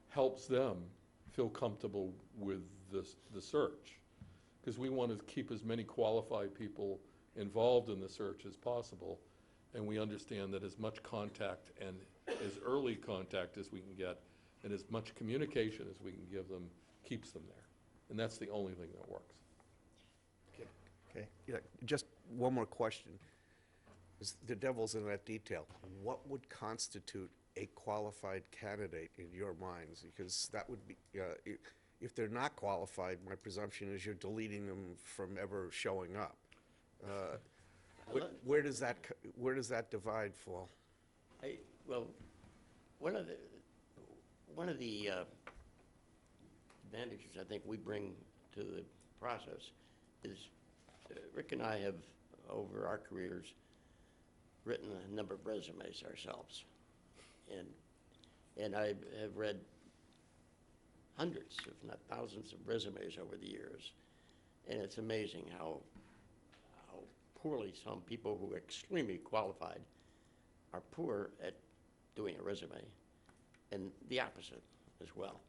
helps them feel comfortable with the search, because we want to keep as many qualified people involved in the search as possible, and we understand that as much contact and as early contact as we can get and as much communication as we can give them keeps them there, and that's the only thing that works. Okay. Yeah, just one more question. The devil's in that detail. What would constitute a qualified candidate in your minds? Because that would be, if they're not qualified, my presumption is you're deleting them from ever showing up. Where does that divide fall? Well, one of the advantages I think we bring to the process is Rick and I have, over our careers, written a number of resumes ourselves. And I have read hundreds, if not thousands, of resumes over the years. And it's amazing how poorly some people who are extremely qualified are poor at doing a resume, and the opposite as well.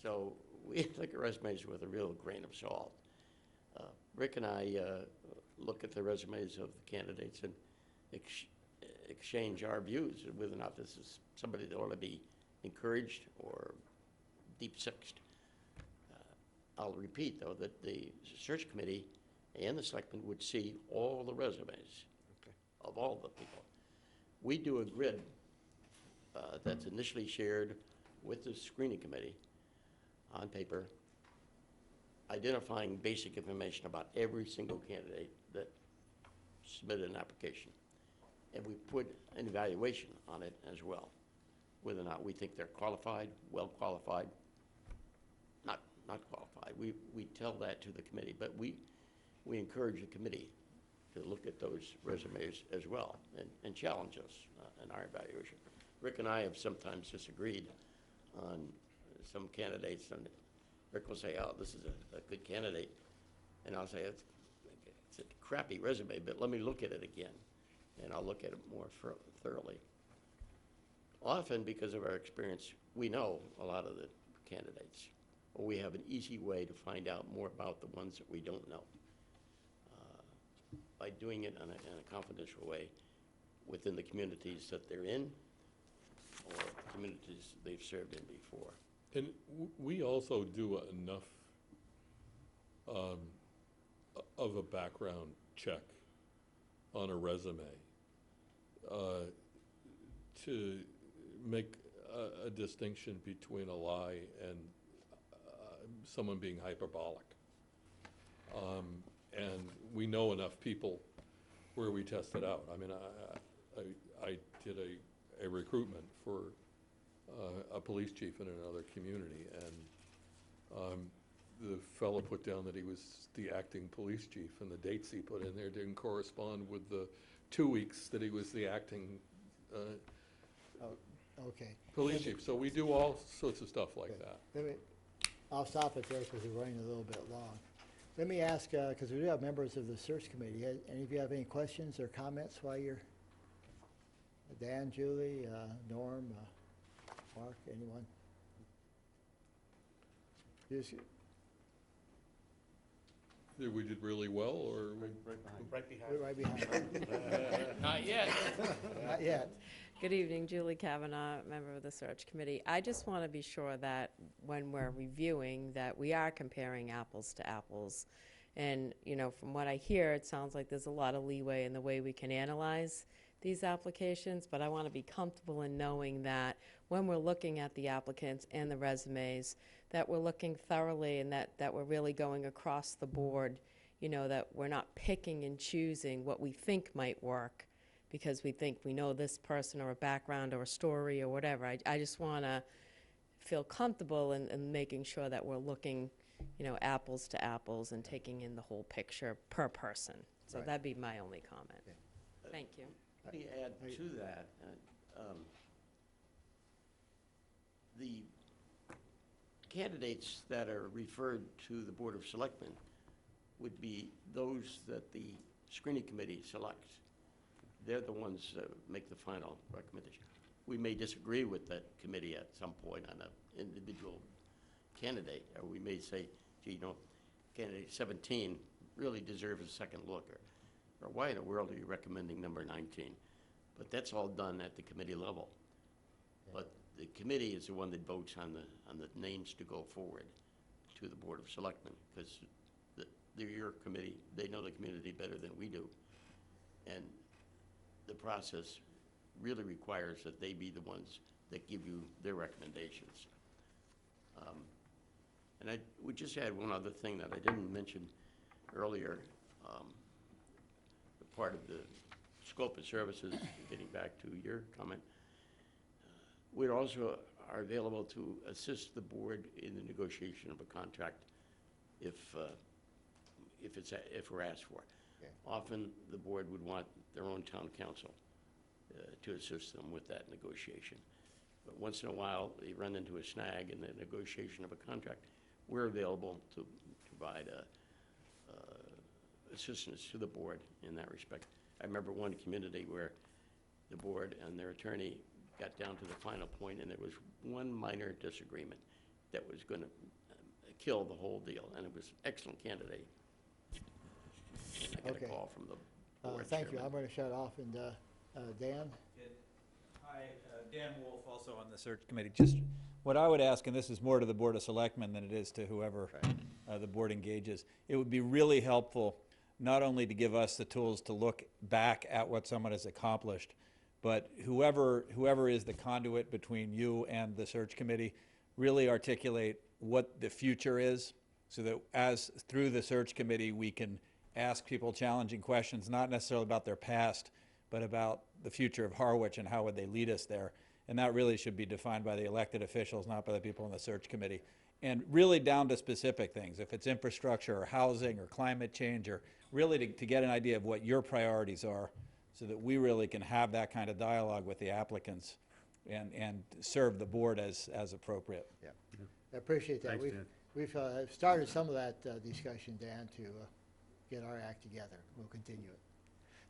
So we look at resumes with a real grain of salt. Rick and I look at the resumes of the candidates and exchange our views whether or not this is somebody that ought to be encouraged or deep-sixed. I'll repeat, though, that the search committee and the selectmen would see all the resumes of all the people. We do a grid that's initially shared with the screening committee on paper, identifying basic information about every single candidate that submitted an application. And we put an evaluation on it as well, whether or not we think they're qualified, well qualified, not qualified. We tell that to the committee, but we encourage the committee to look at those resumes as well and challenge us in our evaluation. Rick and I have sometimes disagreed on some candidates, and Rick will say, oh, this is a good candidate, and I'll say, it's a crappy resume, but let me look at it again, and I'll look at it more thoroughly. Often, because of our experience, we know a lot of the candidates, or we have an easy way to find out more about the ones that we don't know by doing it in a confidential way within the communities that they're in or communities they've served in before. And we also do enough of a background check on a resume to make a distinction between a lie and someone being hyperbolic. And we know enough people where we test it out. I mean, I did a recruitment for a police chief in another community, and the fellow put down that he was the acting police chief, and the dates he put in there didn't correspond with the 2 weeks that he was the acting Okay. police chief. So we do all sorts of stuff like that. I'll stop it there because we're running a little bit long. Let me ask, because we do have members of the search committee. Any of you have any questions or comments while you're, Dan, Julie, Norm, Mark, anyone? Just, We did really well, or? Right behind. we're right behind. Not yet. Not yet. Good evening, Julie Kavanaugh, member of the search committee. I just want to be sure that when we're reviewing, that we are comparing apples to apples. And, you know, from what I hear, it sounds like there's a lot of leeway in the way we can analyze these applications, but I want to be comfortable in knowing that when we're looking at the applicants and the resumes, that we're looking thoroughly and that we're really going across the board, you know, that we're not picking and choosing what we think might work because we think we know this person or a background or a story or whatever. I just want to feel comfortable in making sure that we're looking, you know, apples to apples and taking in the whole picture per person. So Right. that'd be my only comment. Okay. Thank you. Let me add to that, the candidates that are referred to the Board of Selectmen would be those that the screening committee selects. They're the ones that make the final recommendation. We may disagree with that committee at some point on an individual candidate, or we may say, gee, you know, candidate 17 really deserves a second look, or why in the world are you recommending number 19? But that's all done at the committee level. But the committee is the one that votes on the names to go forward to the Board of Selectmen, because they're your committee. They know the community better than we do. And the process really requires that they be the ones that give you their recommendations. And I would just add one other thing that I didn't mention earlier. Part of the scope of services, getting back to your comment, we also are available to assist the board in the negotiation of a contract if we're asked for. Okay. Often, the board would want their own town council to assist them with that negotiation. But once in a while, they run into a snag in the negotiation of a contract. We're available to provide assistance to the board in that respect. I remember one community where the board and their attorney got down to the final point, and there was one minor disagreement that was going to kill the whole deal, and it was an excellent candidate. And I got Okay. a call from the board Thank you. chairman. I'm going to shut off, and Dan? Hi, Dan Wolf, also on the search committee. Just what I would ask, and this is more to the Board of Selectmen than it is to whoever the board engages, it would be really helpful not only to give us the tools to look back at what someone has accomplished, but whoever is the conduit between you and the search committee, really articulate what the future is, so that as through the search committee we can ask people challenging questions, not necessarily about their past, but about the future of Harwich and how would they lead us there. And that really should be defined by the elected officials, not by the people in the search committee. And really down to specific things, if it's infrastructure or housing or climate change, or really to get an idea of what your priorities are, so that we really can have that kind of dialogue with the applicants and serve the board as appropriate. Yeah, I appreciate that. Thanks, Dan. We've started some of that discussion, Dan, to get our act together. We'll continue it.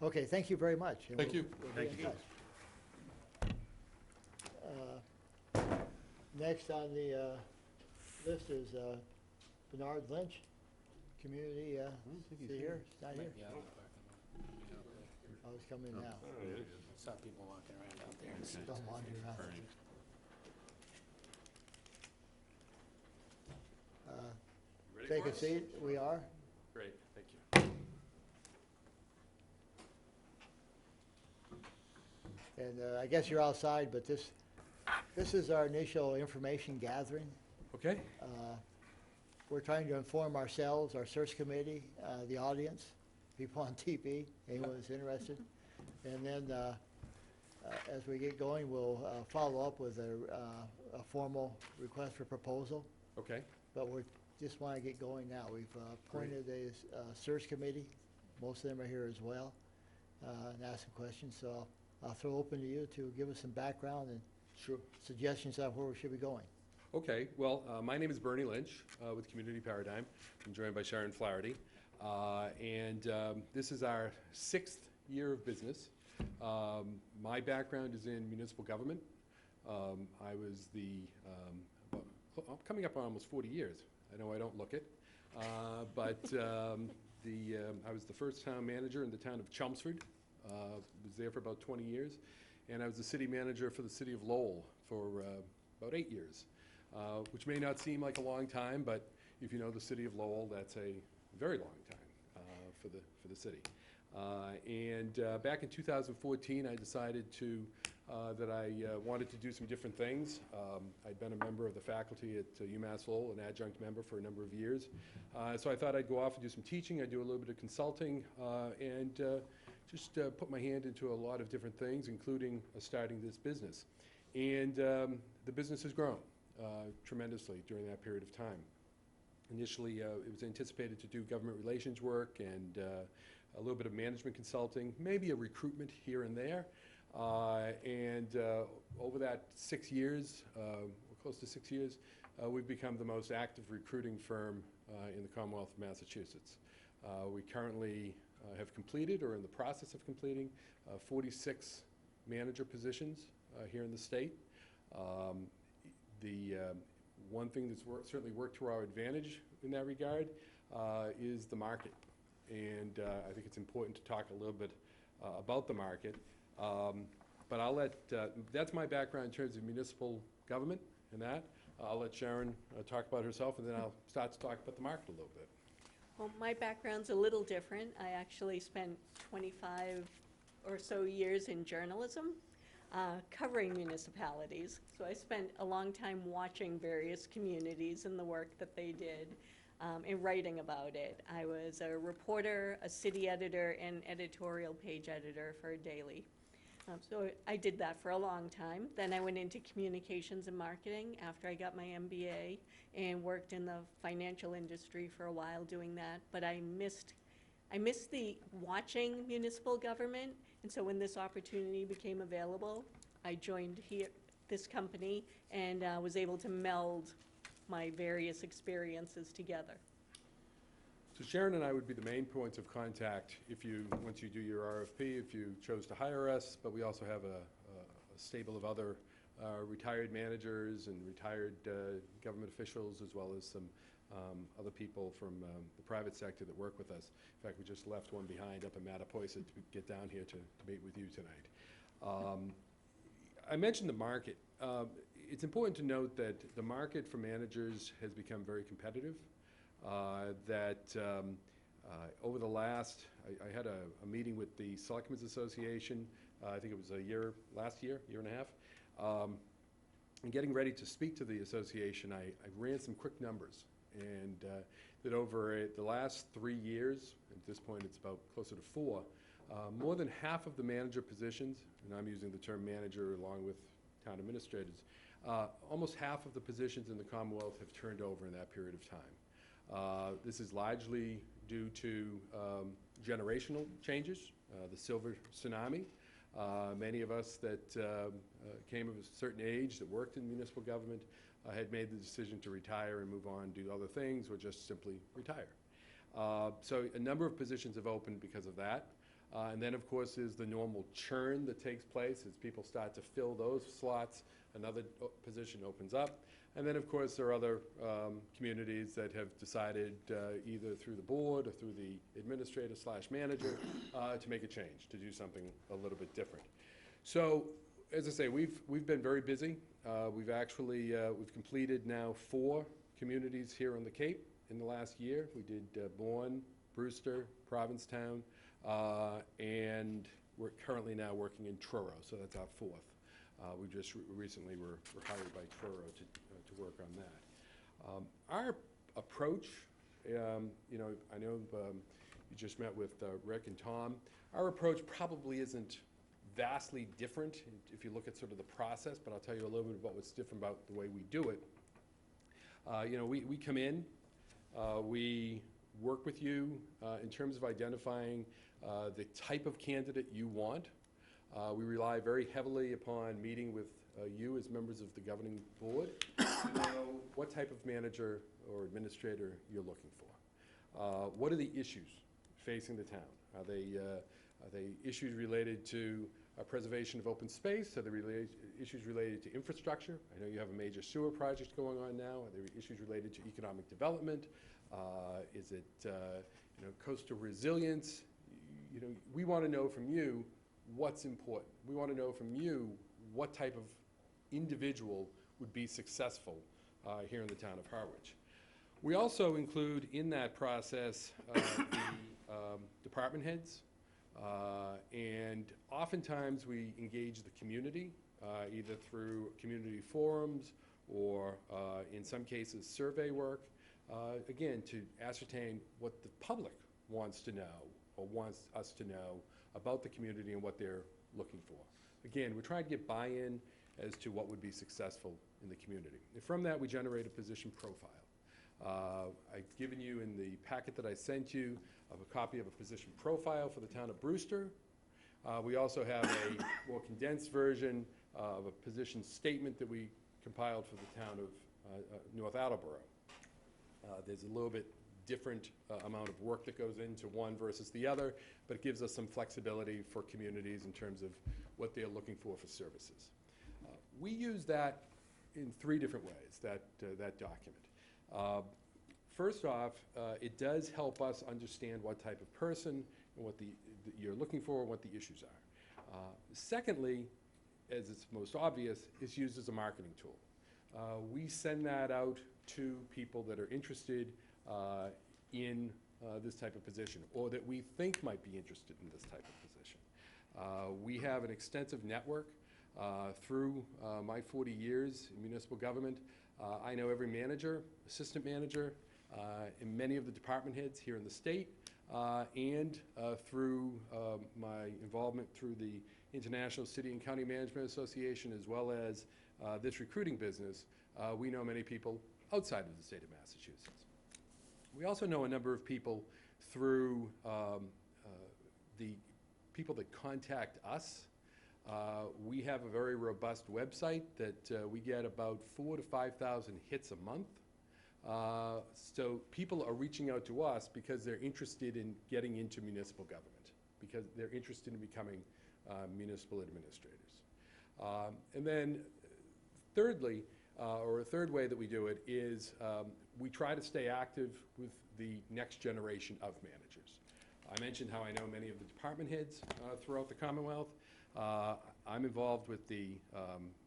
Okay, thank you very much. and Thank you. we'll be Thank in you. touch. Next on the list is Bernard Lynch, community, see here, it's not here? Might be out in the parking lot. Oh, he's coming now. Saw people walking around out there. Don't wander around. Take a seat, we are. Great, thank you. And I guess you're outside, but this is our initial information gathering. Okay. We're trying to inform ourselves, our search committee, the audience, people on TV, anyone who's interested. And then as we get going, we'll follow up with a formal request for proposal. Okay. But we just want to get going now. We've appointed a search committee. Most of them are here as well, and ask some questions. So I'll throw open to you to give us some background and suggestions on where we should be going. Okay, well, my name is Bernie Lynch with Community Paradigm. I'm joined by Sharon Flaherty. This is our 6th year of business. My background is in municipal government. I was coming up on almost 40 years. I know I don't look it, but I was the first town manager in the town of Chelmsford. Was there for about 20 years, and I was the city manager for the city of Lowell for about 8 years, which may not seem like a long time, but if you know the city of Lowell, that's a very long time for the city. Back in 2014, I decided that I wanted to do some different things. I'd been a member of the faculty at UMass Lowell, an adjunct member for a number of years. So I thought I'd go off and do some teaching. I'd do a little bit of consulting and just put my hand into a lot of different things, including starting this business. And the business has grown tremendously during that period of time. Initially, it was anticipated to do government relations work and a little bit of management consulting, maybe a recruitment here and there. Over that 6 years, close to 6 years, we've become the most active recruiting firm in the Commonwealth of Massachusetts. We currently have completed, or in the process of completing, 46 manager positions here in the state. The one thing that's certainly worked to our advantage in that regard is the market. And I think it's important to talk a little bit about the market. But I'll let, that's my background in terms of municipal government and that. I'll let Sharon talk about herself, and then I'll start to talk about the market a little bit. Well, my background's a little different. I actually spent 25 or so years in journalism, covering municipalities. So I spent a long time watching various communities and the work that they did, and writing about it. I was a reporter, a city editor, and editorial page editor for a daily. So I did that for a long time. Then I went into communications and marketing after I got my MBA and worked in the financial industry for a while doing that. But I missed the watching municipal government, and so when this opportunity became available, I joined this company and was able to meld my various experiences together. So Sharon and I would be the main points of contact once you do your RFP, if you chose to hire us, but we also have a stable of other retired managers and retired government officials, as well as some other people from the private sector that work with us. In fact, we just left one behind up in Mattapoisett to get down here to meet with you tonight. I mentioned the market. It's important to note that the market for managers has become very competitive. Over the last, I had a meeting with the Selectmen's Association, I think it was last year and a half. And getting ready to speak to the association, I ran some quick numbers, and that over the last 3 years, at this point it's about closer to 4, more than half of the manager positions, and I'm using the term manager along with town administrators, almost half of the positions in the Commonwealth have turned over in that period of time. This is largely due to generational changes, the silver tsunami, Many of us that came of a certain age that worked in municipal government had made the decision to retire and move on, do other things, or just simply retire. So a number of positions have opened because of that. And then, of course, is the normal churn that takes place as people start to fill those slots. Another position opens up. And then, of course, there are other communities that have decided, either through the board or through the administrator/manager, to make a change, to do something a little bit different. So, as I say, we've been very busy. We've completed now 4 communities here on the Cape in the last year. We did Bourne, Brewster, Provincetown, and we're currently now working in Truro, so that's our 4th. We just recently were hired by Truro to work on that. Our approach, I know you just met with Rick and Tom. Our approach probably isn't vastly different if you look at sort of the process, but I'll tell you a little bit about what's different about the way we do it. We come in, we work with you in terms of identifying the type of candidate you want. We rely very heavily upon meeting with you as members of the governing board to know what type of manager or administrator you're looking for. What are the issues facing the town? Are they issues related to preservation of open space? Are there issues related to infrastructure? I know you have a major sewer project going on now. Are there issues related to economic development? Is it coastal resilience? We want to know from you what's important. We want to know from you what type of individual would be successful here in the town of Harwich. We also include in that process the department heads, and oftentimes we engage the community, either through community forums or in some cases survey work, again, to ascertain what the public wants to know or wants us to know about the community and what they're looking for. Again, we're trying to get buy-in as to what would be successful in the community. And from that, we generate a position profile. I've given you in the packet that I sent you a copy of a position profile for the town of Brewster. We also have a more condensed version of a position statement that we compiled for the town of North Attleboro. There's a little bit different amount of work that goes into one versus the other, but it gives us some flexibility for communities in terms of what they're looking for services. We use that in 3 different ways, that document. First off, it does help us understand what type of person and what you're looking for and what the issues are. Secondly, as it's most obvious, it's used as a marketing tool. We send that out to people that are interested in this type of position, or that we think might be interested in this type of position. We have an extensive network through my 40 years in municipal government. I know every manager, assistant manager, and many of the department heads here in the state, and through my involvement through the International City and County Management Association, as well as this recruiting business, we know many people outside of the state of Massachusetts. We also know a number of people through the people that contact us. We have a very robust website that we get about 4,000 to 5,000 hits a month. So people are reaching out to us because they're interested in getting into municipal government, because they're interested in becoming municipal administrators. And then thirdly, or a third way that we do it is we try to stay active with the next generation of managers. I mentioned how I know many of the department heads throughout the Commonwealth. I'm involved with the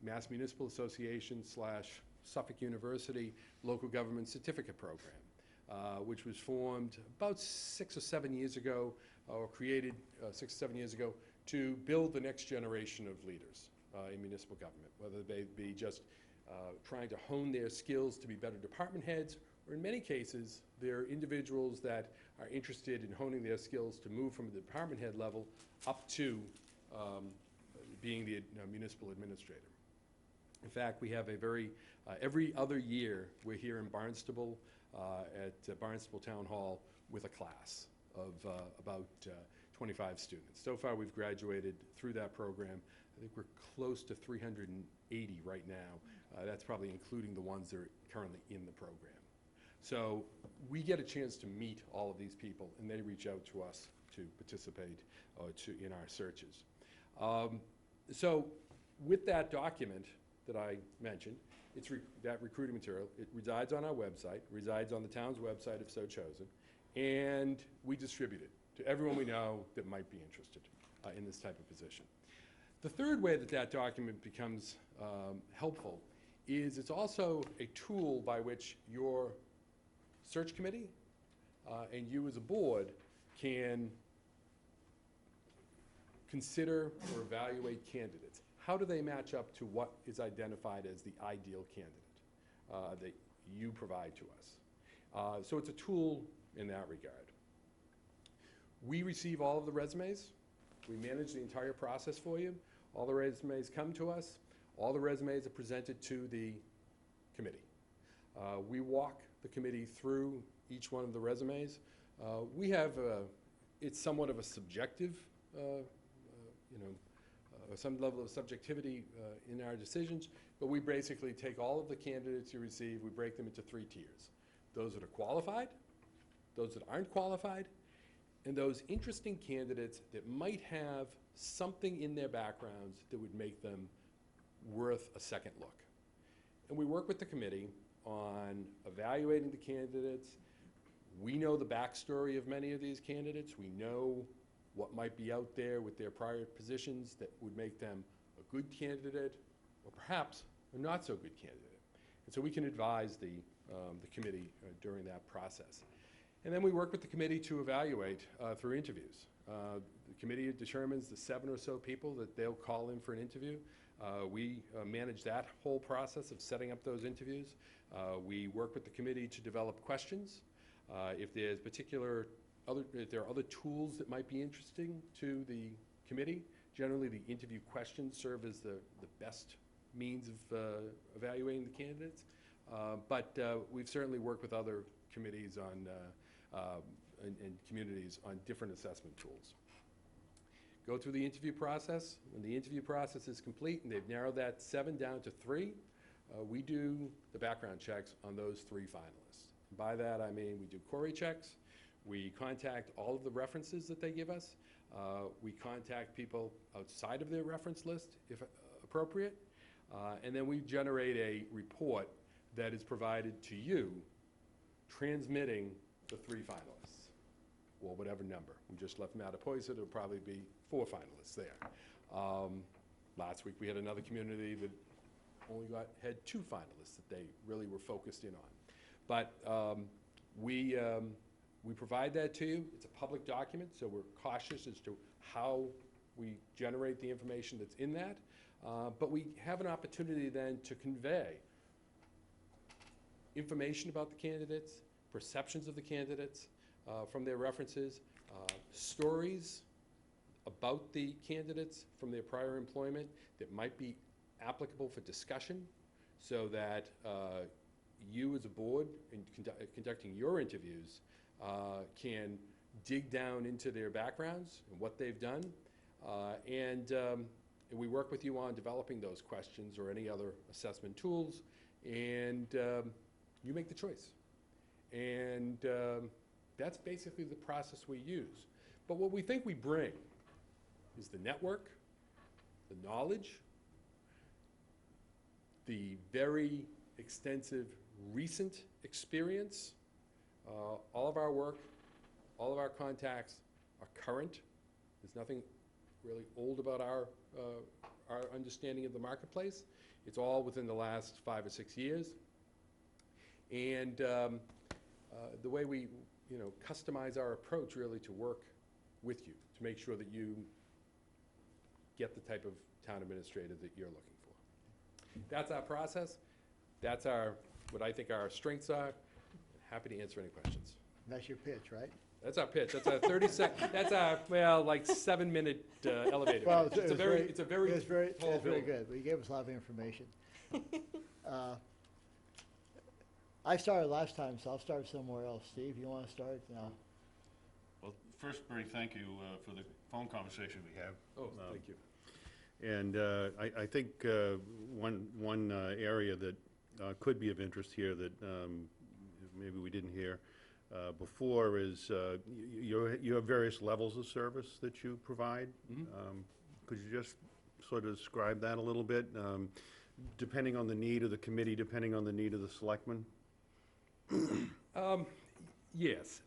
Mass Municipal Association / Suffolk University Local Government Certificate Program, which was formed about 6 or 7 years ago, or created 6 or 7 years ago, to build the next generation of leaders in municipal government, whether they be just trying to hone their skills to be better department heads, or in many cases, they're individuals that are interested in honing their skills to move from the department head level up to being the municipal administrator. In fact, we have a very, every other year, we're here in Barnstable at Barnstable Town Hall with a class of about 25 students. So far, we've graduated through that program. I think we're close to 380 right now. That's probably including the ones that are currently in the program. So we get a chance to meet all of these people, and they reach out to us to participate in our searches. So with that document that I mentioned, it's that recruiting material. It resides on our website, resides on the town's website if so chosen, and we distribute it to everyone we know that might be interested in this type of position. The third way that that document becomes helpful is it's also a tool by which your search committee and you as a board can consider or evaluate candidates. How do they match up to what is identified as the ideal candidate that you provide to us? So it's a tool in that regard. We receive all of the resumes. We manage the entire process for you. All the resumes come to us. All the resumes are presented to the committee. We walk the committee through each one of the resumes. We have, it's somewhat of a subjective, some level of subjectivity in our decisions, but we basically take all of the candidates you receive, we break them into 3 tiers. Those that are qualified, those that aren't qualified, and those interesting candidates that might have something in their backgrounds that would make them worth a second look. And we work with the committee on evaluating the candidates. We know the backstory of many of these candidates. We know what might be out there with their prior positions that would make them a good candidate or perhaps a not so good candidate. And so we can advise the committee during that process. And then we work with the committee to evaluate through interviews. The committee determines the 7 or so people that they'll call in for an interview. We manage that whole process of setting up those interviews. We work with the committee to develop questions. If there's if there are other tools that might be interesting to the committee, generally the interview questions serve as the best means of evaluating the candidates. But we've certainly worked with other committees on and communities on different assessment tools. Go through the interview process. When the interview process is complete and they've narrowed that 7 down to 3, we do the background checks on those 3 finalists. And by that I mean we do query checks, we contact all of the references that they give us, we contact people outside of their reference list if appropriate, and then we generate a report that is provided to you transmitting the 3 finalists, or whatever number. We just left Mattapoisett, it'll probably be 4 finalists there. Last week we had another community that only had 2 finalists that they really were focused in on. But we provide that to you. It's a public document, so we're cautious as to how we generate the information that's in that. But we have an opportunity then to convey information about the candidates, perceptions of the candidates from their references, stories about the candidates from their prior employment that might be applicable for discussion, so that you as a board, in conducting your interviews, can dig down into their backgrounds and what they've done. And we work with you on developing those questions or any other assessment tools, and you make the choice. And that's basically the process we use. But what we think we bring is the network, the knowledge, the very extensive recent experience. All of our work, all of our contacts are current. There's nothing really old about our understanding of the marketplace. It's all within the last 5 or 6 years. And the way we customize our approach really to work with you, to make sure that you get the type of town administrator that you're looking for. That's our process. That's what I think our strengths are. Happy to answer any questions. That's your pitch, right? That's our pitch. That's our 30-second, that's our, like 7-minute elevator Well, pitch. It's a very tall very building. good. You gave us a lot of information. I started last time, so I'll start somewhere else. Steve, you want to start? No. Well, first, Bernie, thank you for the phone conversation we had. Oh, thank you. And I think one area that could be of interest here that maybe we didn't hear before is you have various levels of service that you provide. Could you just sort of describe that a little bit, depending on the need of the committee, depending on the need of the selectmen? Yes,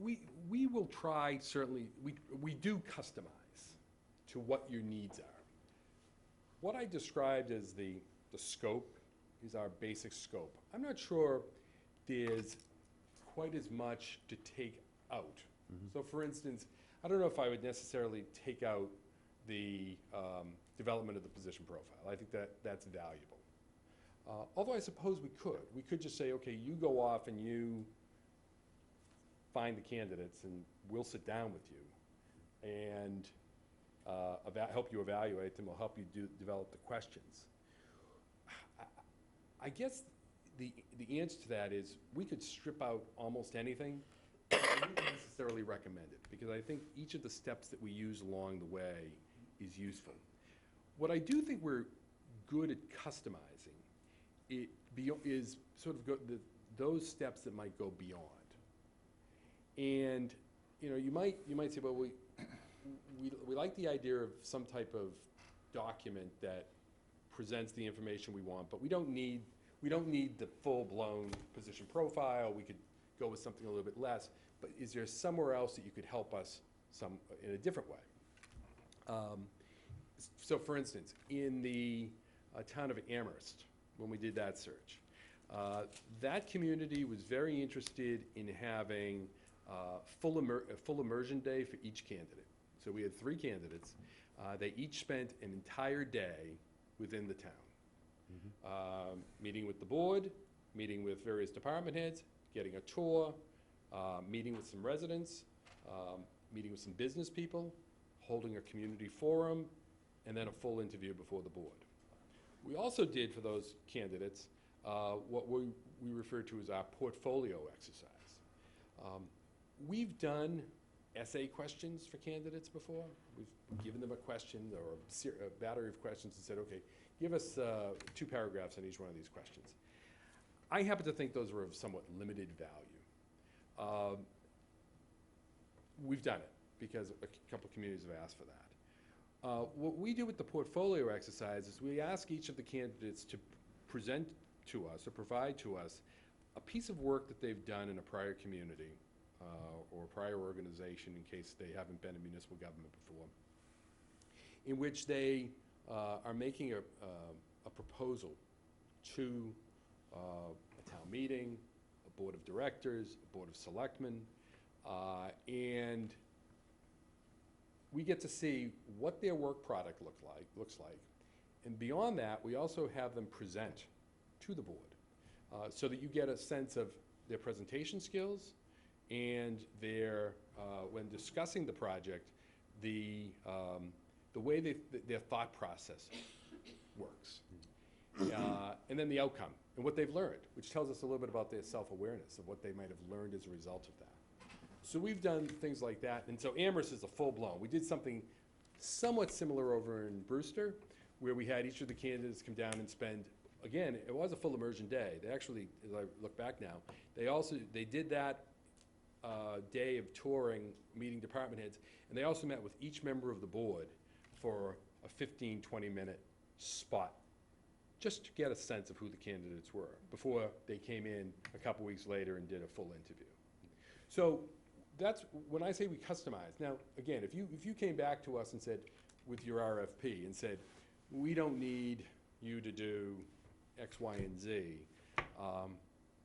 we will try, certainly, we do customize to what your needs are. What I described as the scope is our basic scope. I'm not sure there's quite as much to take out. So for instance, I don't know if I would necessarily take out the development of the position profile. I think that's valuable. Although I suppose we could. We could just say, okay, you go off and you find the candidates and we'll sit down with you and help you evaluate them, we'll help you develop the questions. I guess the answer to that is we could strip out almost anything. I wouldn't necessarily recommend it because I think each of the steps that we use along the way is useful. What I do think we're good at customizing is sort of those steps that might go beyond. And you know, you might say, well, we like the idea of some type of document that presents the information we want, but we don't need the full-blown position profile. We could go with something a little bit less. But is there somewhere else that you could help us in a different way? So, for instance, in the town of Amherst, when we did that search, that community was very interested in having a full immersion day for each candidate. So we had 3 candidates. They each spent an entire day within the town, meeting with the board, meeting with various department heads, getting a tour, meeting with some residents, meeting with some business people, holding a community forum, and then a full interview before the board. We also did for those candidates what we refer to as our portfolio exercise. We've done essay questions for candidates before. We've given them a question or a battery of questions and said, okay, give us 2 paragraphs on each one of these questions. I happen to think those were of somewhat limited value. We've done it because a couple of communities have asked for that. What we do with the portfolio exercise is we ask each of the candidates to present to us or provide to us a piece of work that they've done in a prior community or prior organization in case they haven't been in municipal government before, in which they are making a proposal to a town meeting, a board of directors, a board of selectmen, and we get to see what their work product looks like. And beyond that, we also have them present to the board so that you get a sense of their presentation skills and their, when discussing the project, the way their thought process works. And then the outcome and what they've learned, which tells us a little bit about their self-awareness of what they might have learned as a result of that. So we've done things like that, and so Amherst is a full-blown. We did something somewhat similar over in Brewster, where we had each of the candidates come down and spend, again, it was a full immersion day. They actually, as I look back now, they did that day of touring, meeting department heads, and they also met with each member of the board for a 15, 20-minute spot, just to get a sense of who the candidates were before they came in a couple weeks later and did a full interview. So that's when I say we customize. Now, again, if you came back to us and said, with your RFP, and said, we don't need you to do X, Y, and Z,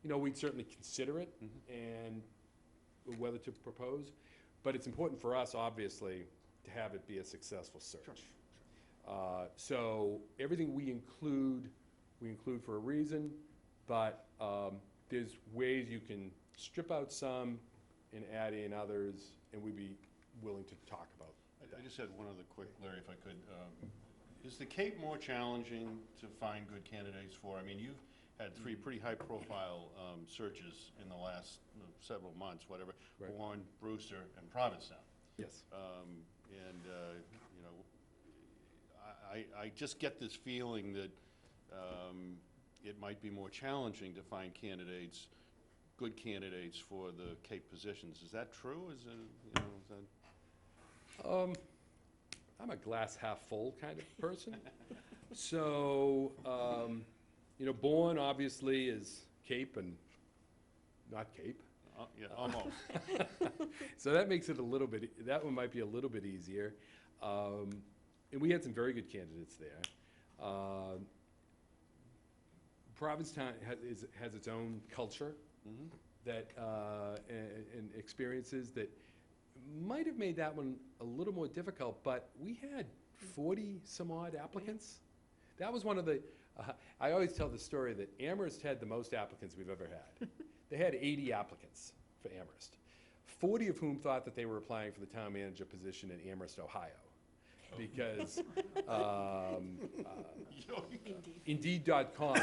you know, we'd certainly consider it and whether to propose. But it's important for us, obviously, to have it be a successful search. Sure. So everything we include for a reason, but there's ways you can strip out some and add in others, and we'd be willing to talk about that. I just had one other quick, Larry, if I could. Is the Cape more challenging to find good candidates for? I mean, you've had 3 pretty high-profile searches in the last several months, whatever, Right. Warren, Brewster, and Provincetown. Yes. And, you know, I just get this feeling that it might be more challenging to find candidates, good candidates for the CAPE positions. Is that true? Is it, you know, is that? I'm a glass half full kind of person. So, you know, Bourne obviously is Cape and not Cape. Yeah, almost. So that makes it a little bit, that one might be a little bit easier. And we had some very good candidates there. Provincetown has its own culture that, and experiences that might have made that one a little more difficult, but we had 40 some odd applicants. That was one of the, I always tell the story that Amherst had the most applicants we've ever had. They had 80 applicants for Amherst, 40 of whom thought that they were applying for the town manager position in Amherst, Ohio. Because Indeed.com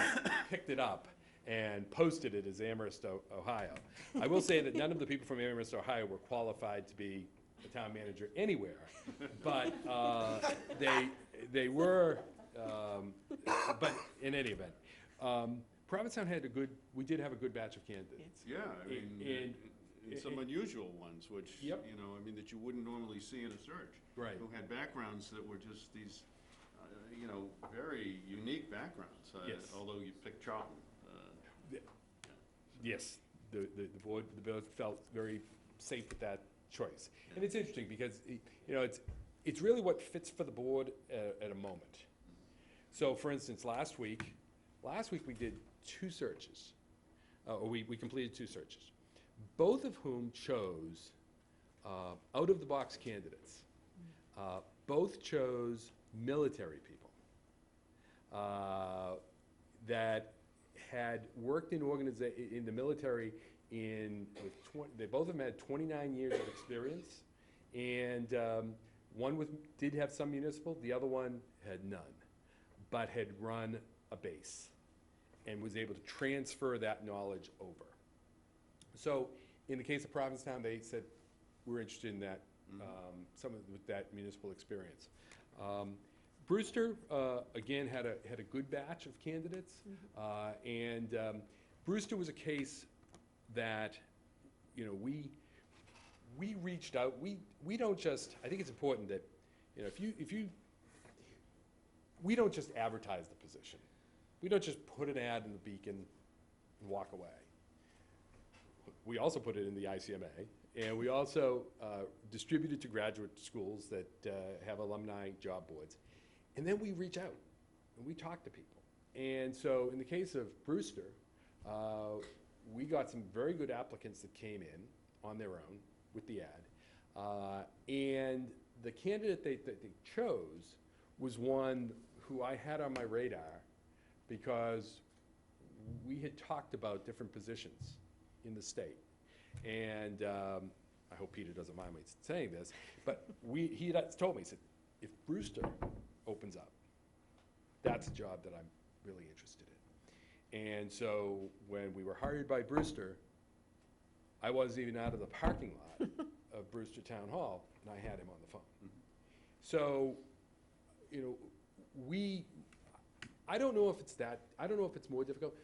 picked it up and posted it as Amherst, Ohio. I will say that none of the people from Amherst, Ohio were qualified to be a town manager anywhere, but they were, but in any event. Provincetown had we did have a good batch of candidates. Yeah, I mean, and some unusual ones, which, you know, I mean, that you wouldn't normally see in a search. Right. Who had backgrounds that were just these, you know, very unique backgrounds. Yes. Although you picked Charlton. Yes, the board felt very safe with that choice. And it's interesting because, you know, it's really what fits for the board at a moment. So for instance, last week we did 2 searches, or we completed 2 searches, both of whom chose out-of-the-box candidates. Both chose military people that had worked in the military they both of them had 29 years of experience, and one did have some municipal, the other one had none, but had run a base and was able to transfer that knowledge over. So in the case of Provincetown, they said, we're interested in that, someone with that municipal experience. Brewster, again, had a good batch of candidates, and Brewster was a case that, you know, we reached out. We don't just, I think it's important that, you know, we don't just advertise the position. We don't just put an ad in the Beacon and walk away. We also put it in the ICMA, and we also distribute it to graduate schools that have alumni job boards. And then we reach out, and we talk to people. And so in the case of Brewster, we got some very good applicants that came in on their own with the ad. And the candidate that they chose was one who I had on my radar because we had talked about different positions in the state. And I hope Peter doesn't mind me saying this, but he told me, he said, if Brewster opens up, that's a job that I'm really interested in. And so when we were hired by Brewster, I wasn't even out of the parking lot of Brewster Town Hall, and I had him on the phone. So, you know, I don't know if it's more difficult.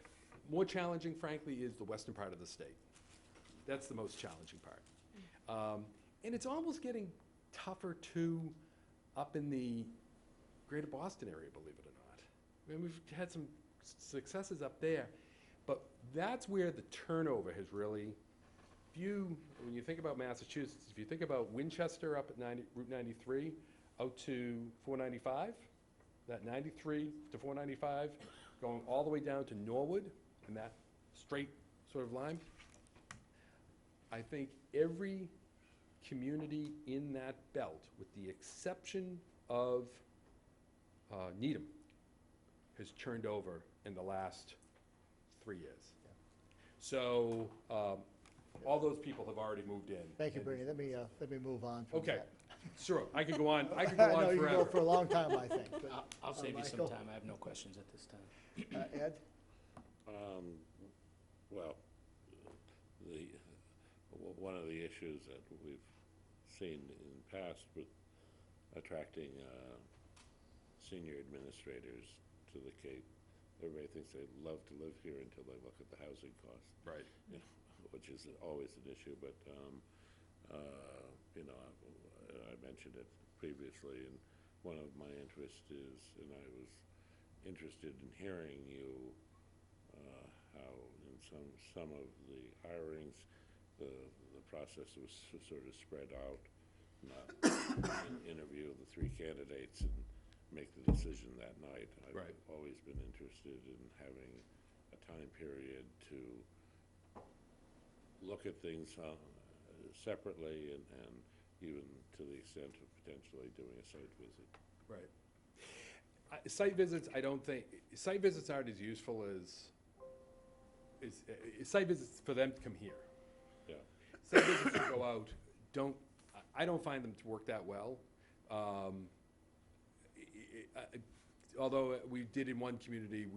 More challenging, frankly, is the western part of the state. That's the most challenging part. And it's almost getting tougher too up in the greater Boston area, believe it or not. I mean, we've had some successes up there, but that's where the turnover has really, when you think about Massachusetts, if you think about Winchester up at Route 93, out to 495, that 93 to 495, going all the way down to Norwood, and that straight sort of line, I think every community in that belt, with the exception of Needham, has turned over in the last 3 years. So all those people have already moved in. Thank you, Bernie. Let me move on from Okay, that. sure, I could go on, I could go on No, forever. you can go for a long time, I think. but- I'll save you some Michael? time. I have no questions at this time. Ed? Well, one of the issues that we've seen in the past with attracting senior administrators to the Cape. Everybody thinks they love to live here until they look at the housing cost. Right. You know, which is always an issue, but, you know, I mentioned it previously, and one of my interests is, and I was interested in hearing you, how in some of the hirings, the process was sort of spread out, not interview the 3 candidates and make the decision that night. I've Right. always been interested in having a time period to look at things separately and even to the extent of potentially doing a site visit. Right. Site visits, I don't think, site visits aren't as useful as, site visits for them to come here. Yeah. Site visits to go out, I don't find them to work that well. Although we did in one community,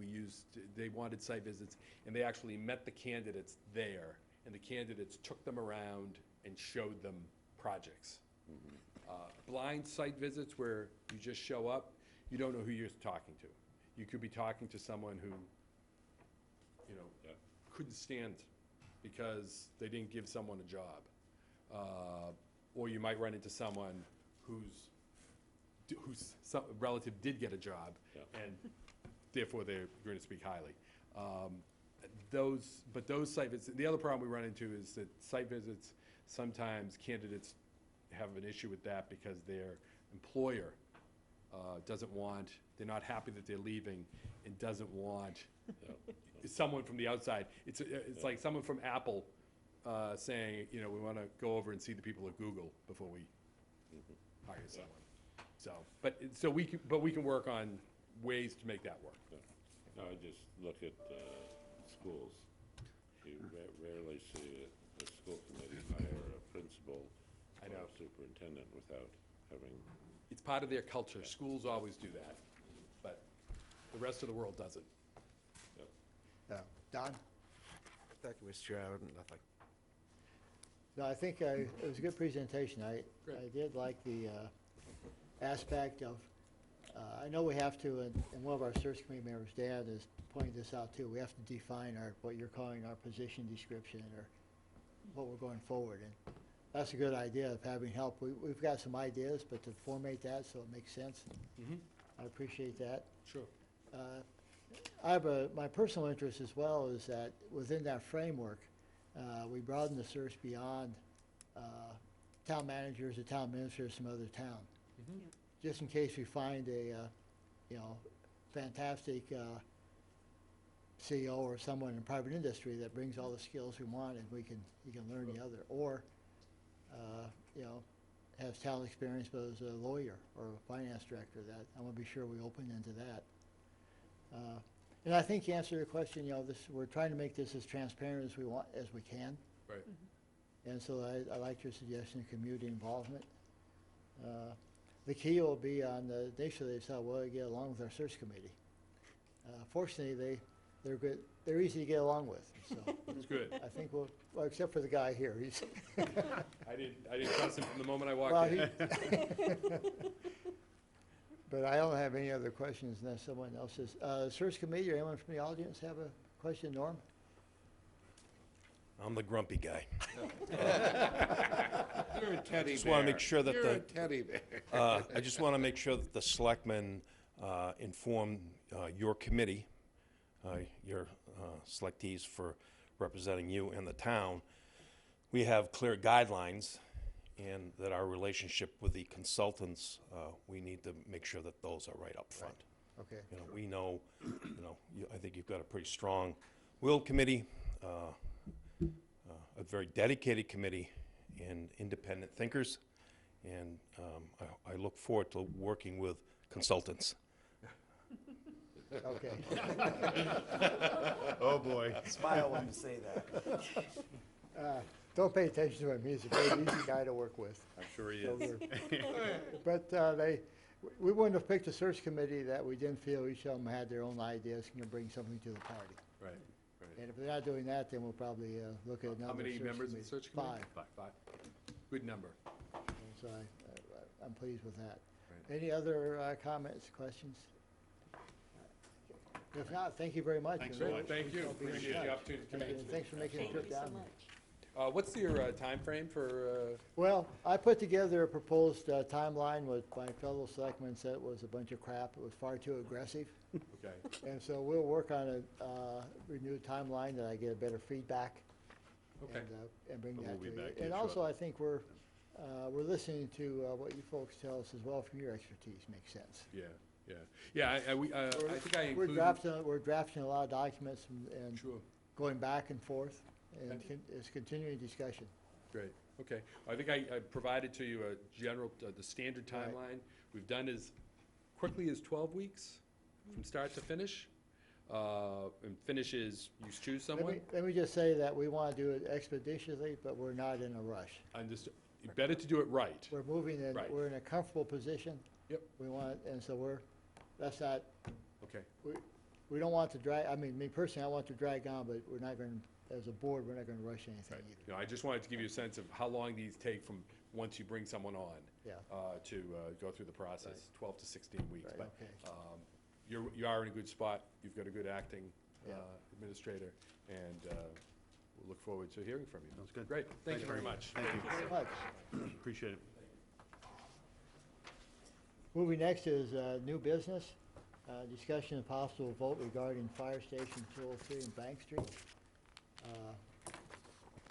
they wanted site visits, and they actually met the candidates there, and the candidates took them around and showed them projects. Blind site visits where you just show up, you don't know who you're talking to. You could be talking to someone who, you know, couldn't stand because they didn't give someone a job. Or you might run into someone whose relative did get a job, and therefore they're going to speak highly. But those site visits, the other problem we run into is that site visits, sometimes candidates have an issue with that because their employer doesn't want, they're not happy that they're leaving and doesn't want someone from the outside. It's like someone from Apple saying, you know, we want to go over and see the people at Google before we hire someone. So we can work on ways to make that work. No, I just look at schools. You rarely see a school committee hire a principal or a superintendent without having. It's part of their culture. Schools always do that, but the rest of the world doesn't. Don? Thank you, Mr. Chair. I have nothing. No, I think it was a good presentation. I did like the aspect of, I know we have to, and one of our search committee members, Dan, is pointing this out too, we have to define what you're calling our position description or what we're going forward. And that's a good idea of having help. We've got some ideas, but to formate that so it makes sense, I appreciate that. Sure. My personal interest as well is that within that framework, we broaden the search beyond town managers or town administrators from other towns. Just in case we find a, fantastic CEO or someone in private industry that brings all the skills we want, and he can learn the other, or has talent experience but as a lawyer or a finance director. That I want to be sure we open into that. And I think you answered your question. We're trying to make this as transparent as we can. Right. And so I like your suggestion of community involvement. The key will be on initially they saw well, get along with our search committee. Fortunately, they're good. They're easy to get along with. So That's good. I think well, except for the guy here, he's. I didn't trust him from the moment I walked in. But I don't have any other questions unless someone else is. Search committee or anyone from the audience have a question, Norm? I'm the grumpy guy. You're a teddy bear. I just want to make sure that You're a teddy bear. I just want to make sure that the selectmen inform your committee, your selectees for representing you and the town. We have clear guidelines, and that our relationship with the consultants, we need to make sure that those are right up front. Right. Okay. We know, I think you've got a pretty strong-willed committee, a very dedicated committee, and independent thinkers, and I look forward to working with consultants. Okay. Oh, boy. Smile when you say that. Don't pay attention to him. He's a very easy guy to work with. I'm sure he So is. But we wouldn't have picked a search committee that we didn't feel each of them had their own ideas and can bring something to the party. Right. And if they're not doing that, then we'll probably look at another How many search members of the committee. search committee? Five. Five. Good number. And so I'm pleased with that. Any other comments, questions? If not, thank you very much. Thanks and so much. Thank you. we'll be in Appreciate the touch. opportunity to come in. And thanks for making the trip down. What's your timeframe for, Well, I put together a proposed timeline. What my fellow selectmen said was a bunch of crap. It was far too aggressive. okay, And so we'll work on a renewed timeline that I get a better feedback. okay. And bring But that we'll be to back you. to you And also, I think we're listening to what you folks tell us as well from your expertise. Makes sense. Yeah, yeah. Yeah, I think I We're included. we're drafting a lot of documents and Sure, going back and forth, and Okay. it's continuing discussion. great, okay. I think I provided to you a general, the standard Right. timeline. We've done as quickly as 12 weeks from start to finish. And finish is, you choose someone. Let me just say that we want to do it expeditiously, but we're not in a rush. Better to do it right. We're moving in, Right. we're in a comfortable position. Yep. We want, and so that's not, Okay, we don't want to drag, I mean, me personally, I want to drag on, but we're not going to, as a board, we're not going to rush anything right. either. You know, I just wanted to give you a sense of how long these take from once you bring someone on. Yeah. To go through the process, 12 to 16 weeks. Right, But okay. you are in a good spot. You've got a good acting Yeah. administrator, and we'll look forward to hearing from you. Sounds good. Great, thank you very much. Thank you. Very much. Appreciate it. Moving next is new business, discussion and possible vote regarding Fire Station 203 in Bank Street.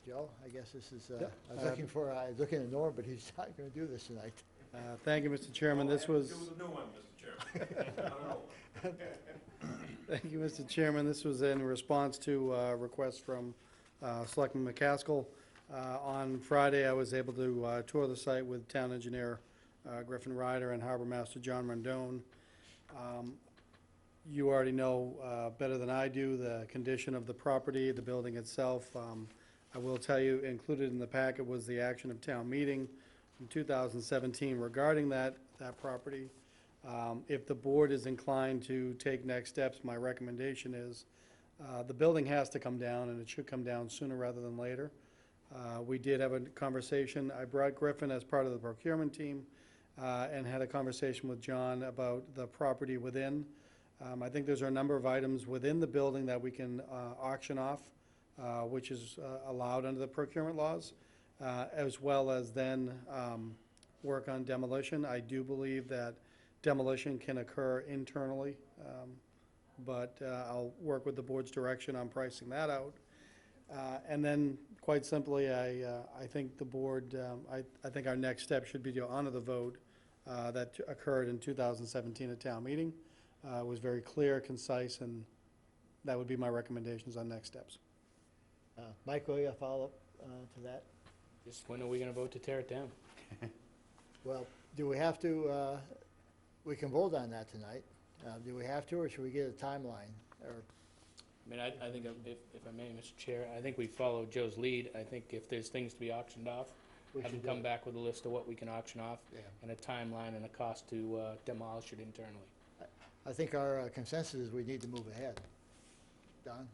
Joe, I guess this is, Yep. I was looking at Norm, but he's not going to do this tonight. Thank you, Mr. Chairman. This was. It was a new one, Mr. Chairman. I don't know. Thank you, Mr. Chairman. This was in response to a request from Selectman McCaskill. On Friday, I was able to tour the site with Town Engineer Griffin Ryder and Harbor Master John Rondone. You already know better than I do the condition of the property, the building itself. I will tell you, included in the packet was the action of town meeting in 2017 regarding that property. If the board is inclined to take next steps, my recommendation is the building has to come down, and it should come down sooner rather than later. We did have a conversation. I brought Griffin as part of the procurement team and had a conversation with John about the property within. I think there's a number of items within the building that we can auction off, which is allowed under the procurement laws, as well as then work on demolition. I do believe that demolition can occur internally, but I'll work with the board's direction on pricing that out. And then, quite simply, I think the board, I think our next step should be to honor the vote that occurred in 2017 at town meeting. It was very clear, concise, and that would be my recommendations on next steps. Michael, you got a follow-up to that? Just when are we gonna vote to tear it down? Well, do we have to, we can vote on that tonight. Do we have to, or should we get a timeline? Or, I mean, I think if I may, Mr. Chair, I think we follow Joe's lead. I think if there's things to be auctioned off, We have them should do come it. back with a list of what we can auction off Yeah. and a timeline and a cost to demolish it internally. I think our consensus is we need to move ahead. Don?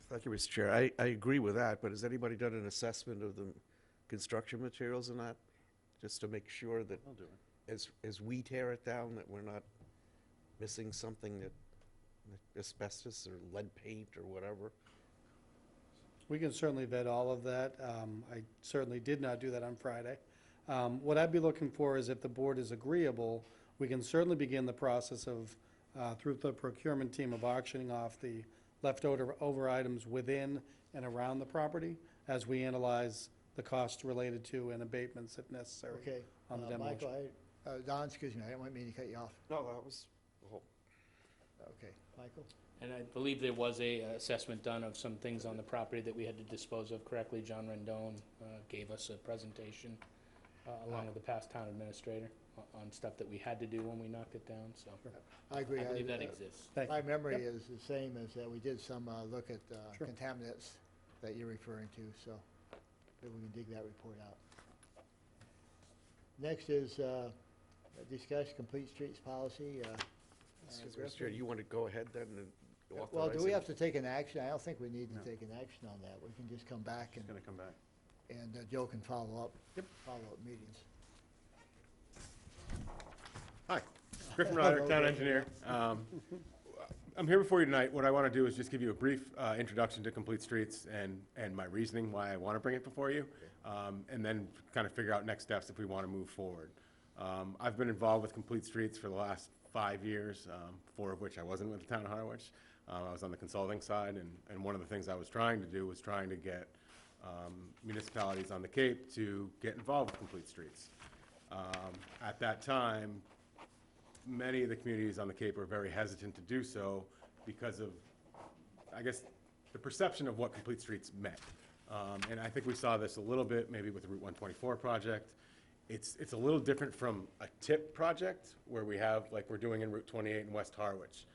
Thank you, Mr. Chair. I agree with that, but has anybody done an assessment of the construction materials in that? Just to make sure that I'll do it. as we tear it down, that we're not missing something that asbestos or lead paint or whatever? We can certainly vet all of that. I certainly did not do that on Friday. What I'd be looking for is if the board is agreeable, we can certainly begin the process of, through the procurement team, of auctioning off the leftover items within and around the property as we analyze the costs related to and abatements if necessary Okay. on the demolition. Michael, Don, excuse me, I didn't mean to cut you off. No, that was the whole. Okay, Michael? And I believe there was a assessment done of some things on the property that we had to dispose of correctly. John Rendon gave us a presentation along with the past town administrator on stuff that we had to do when we knocked it down, so. I agree. I believe that exists. Thank My you. memory Yep. is the same as that we did some look at Sure. contaminants that you're referring to, so maybe we can dig that report out. Next is discuss complete streets policy. Mr. Chair, do you want to go ahead then and authorize Well, do we it? have to take an action? I don't think we need to No. take an action on that. We can just come back It's gonna come back. and Joe can follow up meetings. Hi, Griffin Ryder, Town Engineer. I'm here before you tonight. What I want to do is just give you a brief introduction to Complete Streets and my reasoning why I want to bring it before you, and then kind of figure out next steps if we want to move forward. I've been involved with Complete Streets for the last 5 years, 4 of which I wasn't with the town of Harwich. I was on the consulting side, and one of the things I was trying to do was trying to get municipalities on the Cape to get involved with Complete Streets. At that time, many of the communities on the Cape were very hesitant to do so because of, I guess, the perception of what Complete Streets meant. And I think we saw this a little bit maybe with the Route 124 project. It's a little different from a TIP project where we have, like we're doing in Route 28 in West Harwich.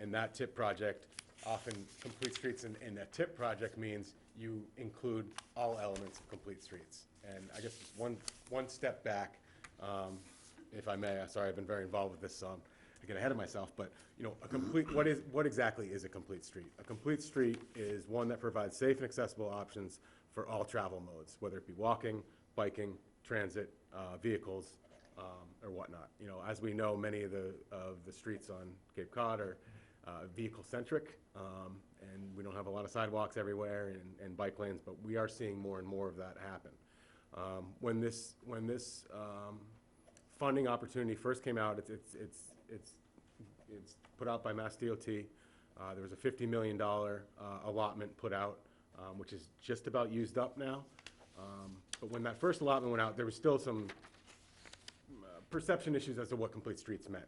And that TIP project, often Complete Streets in a TIP project means you include all elements of Complete Streets. And I guess one step back, if I may. Sorry, I've been very involved with this, so I get ahead of myself. But what exactly is a complete street? A complete street is one that provides safe and accessible options for all travel modes, whether it be walking, biking, transit, vehicles, or whatnot. As we know, many of the streets on Cape Cod are vehicle-centric, and we don't have a lot of sidewalks everywhere and bike lanes, but we are seeing more and more of that happen. When this funding opportunity first came out, it's put out by Mass DOT. There was a $50 million allotment put out, which is just about used up now. But when that first allotment went out, there was still some perception issues as to what Complete Streets meant.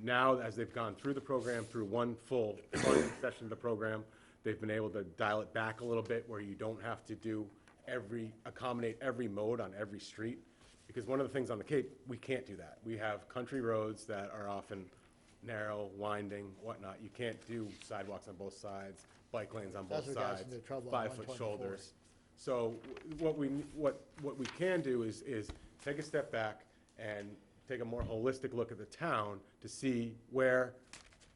Now, as they've gone through the program, through one full funding session of the program, they've been able to dial it back a little bit where you don't have to accommodate every mode on every street. Because one of the things on the Cape, we can't do that. We have country roads that are often narrow, winding, whatnot. You can't do sidewalks on both sides, bike lanes on both That's what got us sides, into trouble on 5-foot 124. shoulders. So what we can do is take a step back and take a more holistic look at the town to see where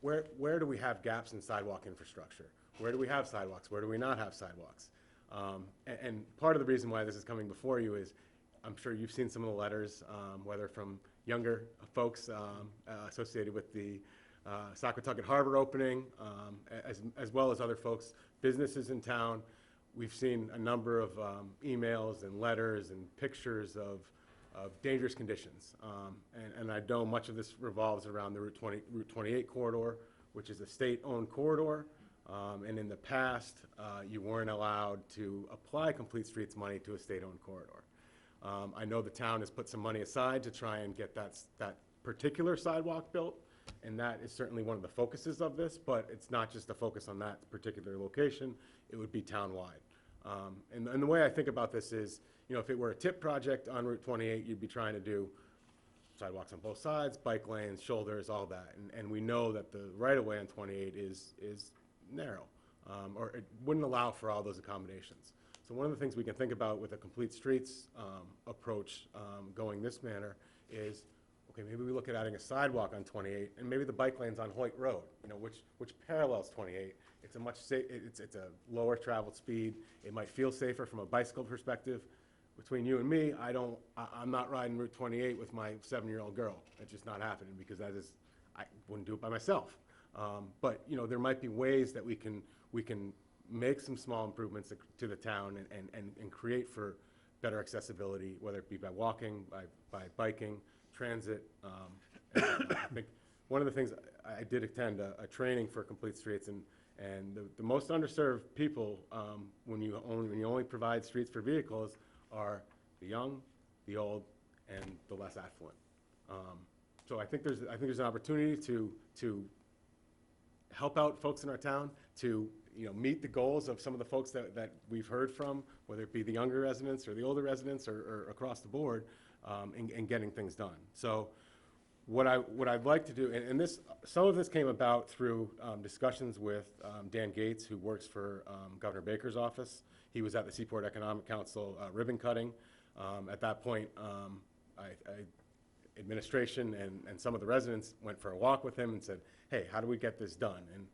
do we have gaps in sidewalk infrastructure? Where do we have sidewalks? Where do we not have sidewalks? And part of the reason why this is coming before you is I'm sure you've seen some of the letters, whether from younger folks associated with the Saquatucket Harbor opening, as well as other folks, businesses in town. We've seen a number of emails and letters and pictures of dangerous conditions. And I know much of this revolves around the Route 28 corridor, which is a state-owned corridor. And in the past, you weren't allowed to apply Complete Streets money to a state-owned corridor. I know the town has put some money aside to try and get that particular sidewalk built, and that is certainly one of the focuses of this, but it's not just a focus on that particular location, it would be town-wide. And the way I think about this is, if it were a TIP project on Route 28, you'd be trying to do sidewalks on both sides, bike lanes, shoulders, all that, and we know that the right-of-way on 28 is narrow, or it wouldn't allow for all those accommodations. So one of the things we can think about with a Complete Streets approach going this manner is, okay, maybe we look at adding a sidewalk on 28, and maybe the bike lane's on Hoyt Road, which parallels 28. It's a lower traveled speed. It might feel safer from a bicycle perspective. Between you and me, I'm not riding Route 28 with my 7-year-old girl. It's just not happening because I wouldn't do it by myself. But there might be ways that we can make some small improvements to the town and create for better accessibility, whether it be by walking, by biking, transit. I think one of the things, I did attend a training for Complete Streets, and the most underserved people when you only provide streets for vehicles are the young, the old, and the less affluent. So I think there's an opportunity to help out folks in our town to meet the goals of some of the folks that we've heard from, whether it be the younger residents or the older residents or across the board, in getting things done. So what I'd like to do, and some of this came about through discussions with Dan Gates, who works for Governor Baker's office. He was at the Seaport Economic Council ribbon cutting. At that point, administration and some of the residents went for a walk with him and said, hey, how do we get this done? And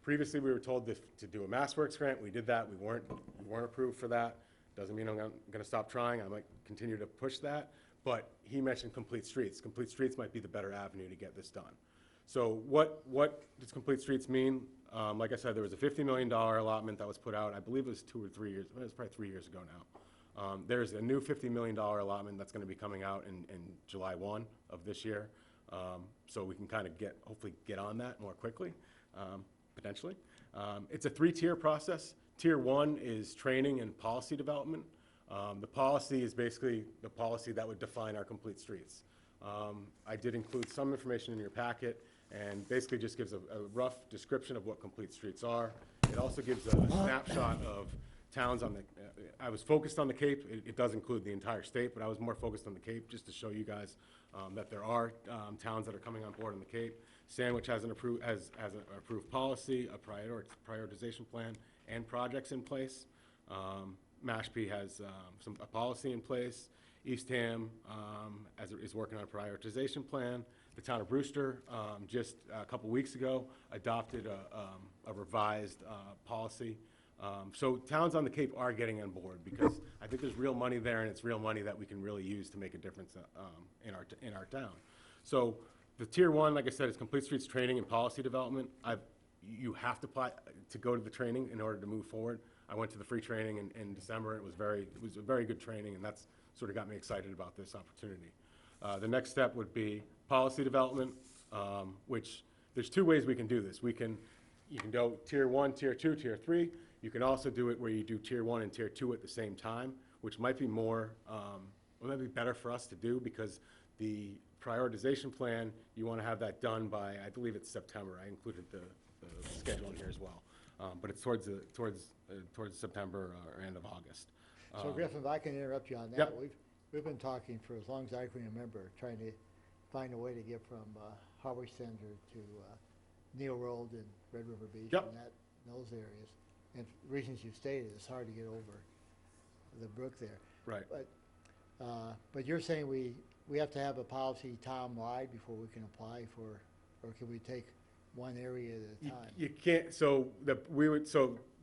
previously we were told to do a MassWorks grant. We did that. We weren't approved for that. Doesn't mean I'm going to stop trying. I might continue to push that. but he mentioned Complete Streets. Complete Streets might be the better avenue to get this done. So what does Complete Streets mean? Like I said, there was a $50 million allotment that was put out. I believe it was 2 or 3 years, well, it was probably 3 years ago now. There's a new $50 million allotment that's going to be coming out in July 1 of this year. So we can kind of hopefully get on that more quickly, potentially. It's a 3-tier process. Tier 1 is training and policy development. The policy is basically the policy that would define our Complete Streets. I did include some information in your packet, and basically just gives a rough description of what Complete Streets are. It also gives a snapshot of towns on the, I was focused on the Cape. It does include the entire state, but I was more focused on the Cape just to show you guys that there are towns that are coming on board on the Cape. Sandwich has an approved policy, a prioritization plan, and projects in place. Mashpee has a policy in place. Eastham is working on a prioritization plan. The town of Brewster just a couple weeks ago adopted a revised policy. So towns on the Cape are getting on board because I think there's real money there, and it's real money that we can really use to make a difference in our town. So the Tier 1, like I said, is Complete Streets training and policy development. You have to apply to go to the training in order to move forward. I went to the free training in December. It was a very good training, and that's sort of got me excited about this opportunity. The next step would be policy development, which there's 2 ways we can do this. You can go Tier 1, Tier 2, Tier 3. You can also do it where you do Tier 1 and Tier 2 at the same time, which might be might be better for us to do because the prioritization plan, you want to have that done by, I believe it's September. I included the schedule in here as well. But it's towards September or end of August. So Griffin, if I can interrupt you on that, Yep. we've been talking for as long as I can remember, trying to find a way to get from Harwich Center to Neil Road and Red River Beach Yep. and those areas. And reasons you stated, it's hard to get over the brook there. Right. But you're saying we have to have a policy town-wide before we can apply for, or can we take one area at a time? You can't, so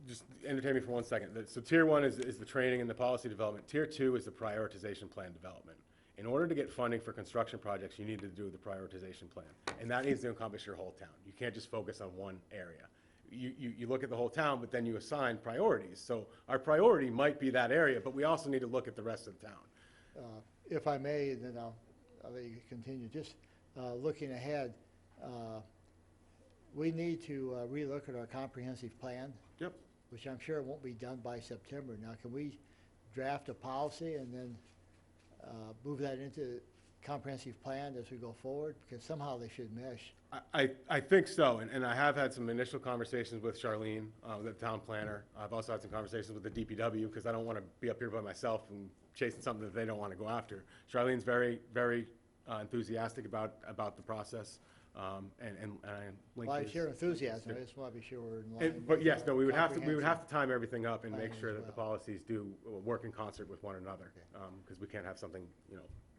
just entertain me for 1 second. So Tier 1 is the training and the policy development. Tier 2 is the prioritization plan development. In order to get funding for construction projects, you need to do the prioritization plan. And that needs to encompass your whole town. You can't just focus on one area. You look at the whole town, but then you assign priorities. So our priority might be that area, but we also need to look at the rest of the town. If I may, then I'll let you continue. Just looking ahead, we need to relook at our comprehensive plan. Yep. Which I'm sure won't be done by September. Now, can we draft a policy and then move that into comprehensive plan as we go forward? Because somehow they should mesh. I think so, and I have had some initial conversations with Charlene, the town planner. I've also had some conversations with the DPW because I don't want to be up here by myself and chasing something that they don't want to go after. Charlene's very, very enthusiastic about the process. And I Well, I share enthusiasm. I just want to be sure we're in line. But yes, no, we would have to time everything up and make sure that the policies do work in concert with one another, because we can't have something,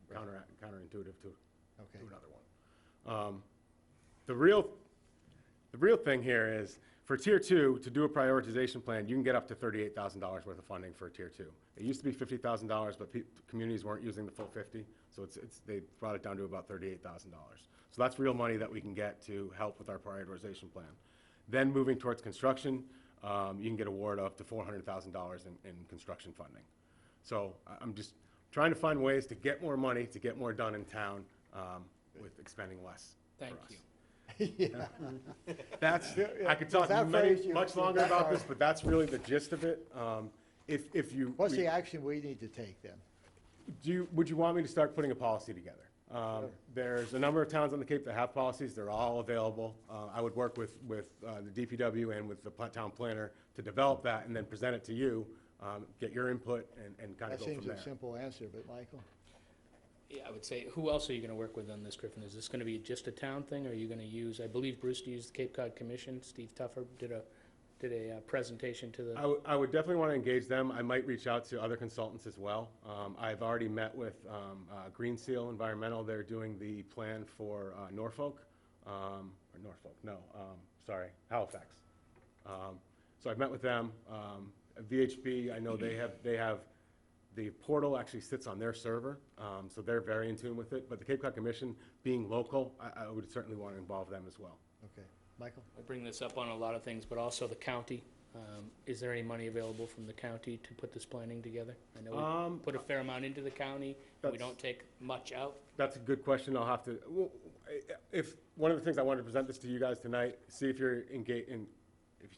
counterintuitive to another one. The real thing here is for Tier 2 to do a prioritization plan, you can get up to $38,000 worth of funding for Tier 2. It used to be $50,000, but communities weren't using the full 50, so they brought it down to about $38,000. So that's real money that we can get to help with our prioritization plan. Then moving towards construction, you can get award up to $400,000 in construction funding. So I'm just trying to find ways to get more money, to get more done in town with expending less. Thank you. Yeah. I could talk much longer about this, but that's really the gist of it. What's the action we need to take then? Would you want me to start putting a policy together? Sure. There's a number of towns on the Cape that have policies. They're all available. I would work with the DPW and with the town planner to develop that and then present it to you, get your input, and kind of go from there. That seems a simple answer, but Michael? Yeah, I would say, who else are you going to work with on this, Griffin? Is this going to be just a town thing, or are you going to use, I believe Brewster used the Cape Cod Commission. Steve Tuffer did a presentation to the... I would definitely want to engage them. I might reach out to other consultants as well. I've already met with Green Seal Environmental. They're doing the plan for Halifax. So I've met with them. VHB, I know they have The portal actually sits on their server, so they're very in tune with it. But the Cape Cod Commission, being local, I would certainly want to involve them as well. Okay. Michael? I bring this up on a lot of things, but also the county. Is there any money available from the county to put this planning together? I know we put a fair amount into the county, and we don't take much out. That's a good question. I'll have to, well, if, one of the things I wanted to present this to you guys tonight, see if you're engaged in,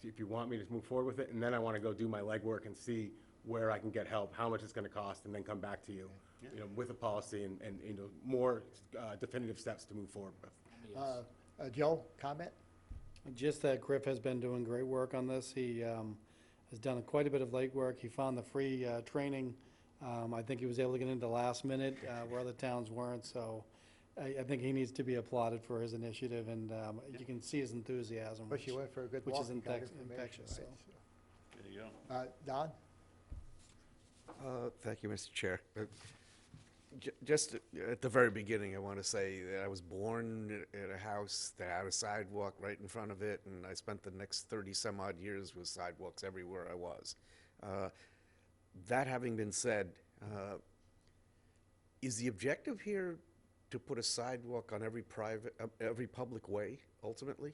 if you want me to move forward with it, and then I want to go do my legwork and see where I can get help, how much it's going to cost, and then come back to you, you know, with a policy and you know, more definitive steps to move forward with. Joe, comment? Just that Griff has been doing great work on this. He has done quite a bit of legwork. He found the free training. I think he was able to get into last minute where other towns weren't, so I think he needs to be applauded for his initiative, and you can see his enthusiasm, But you went for a good which walk. is and got infectious. So. information, There you go. right? Don? Thank you, Mr. Chair. Just at the very beginning, I want to say that I was born at a house that had a sidewalk right in front of it, and I spent the next 30-some-odd years with sidewalks everywhere I was. That having been said, is the objective here to put a sidewalk on every public way, ultimately?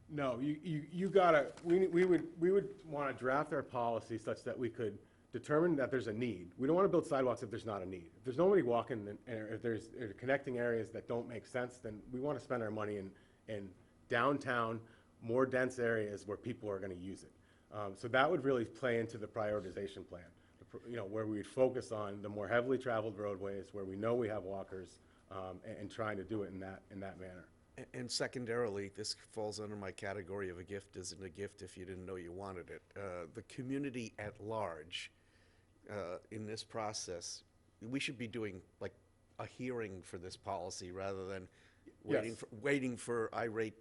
No, you gotta, we would want to draft our policy such that we could determine that there's a need. We don't want to build sidewalks if there's not a need. If there's nobody walking, and if there's connecting areas that don't make sense, then we want to spend our money in downtown, more dense areas where people are going to use it. So that would really play into the prioritization plan, you know, where we'd focus on the more heavily traveled roadways, where we know we have walkers, and trying to do it in that manner. And secondarily, this falls under my category of a gift isn't a gift if you didn't know you wanted it. The community at large, in this process, we should be doing like a hearing for this policy rather than waiting for irate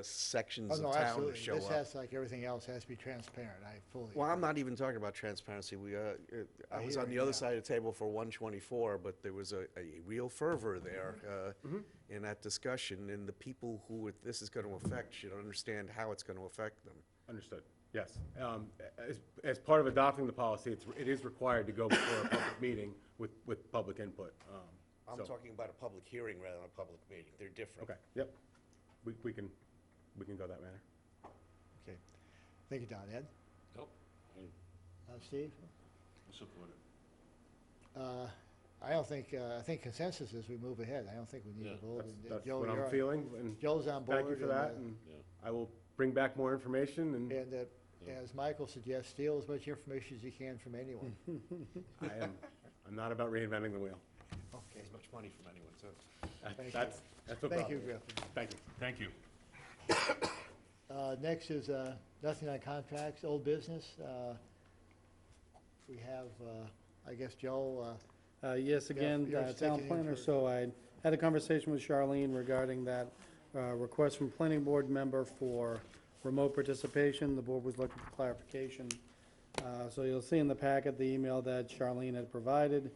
sections Oh, of no, town absolutely. to show This up. has, like everything else, has to be transparent. I fully Well, I'm agree. not even talking about transparency. I was on hearing, the other yeah. side of the table for 124, but there was a real fervor there in that discussion, and the people who this is going to affect should understand how it's going to affect them. Understood, yes. As part of adopting the policy, it is required to go before a public meeting with public input. I'm So- talking about a public hearing rather than a public meeting. They're different. Okay, yep. We can go that manner. Okay. Thank you, Don. Ed? Nope. Steve? I support it. I don't think, I think consensus is we move ahead. I don't think we need Yeah. to vote. And, That's Joe, what you're I'm on- feeling, and Joe's on board. thank you for that, and Yeah. I will bring back more information, and And as Michael suggests, steal as much information as you can from anyone. I'm not about reinventing the wheel. Okay. As much money from anyone, so. Thank you. That's the Thank you, problem. Griff. Thank you. Thank you. Next is nothing on contracts, old business. We have, I guess, Joe, Yes, again, you're town sticking in planner, for- so I had a conversation with Charlene regarding that request from planning board member for remote participation. The board was looking for clarification. So you'll see in the packet the email that Charlene had provided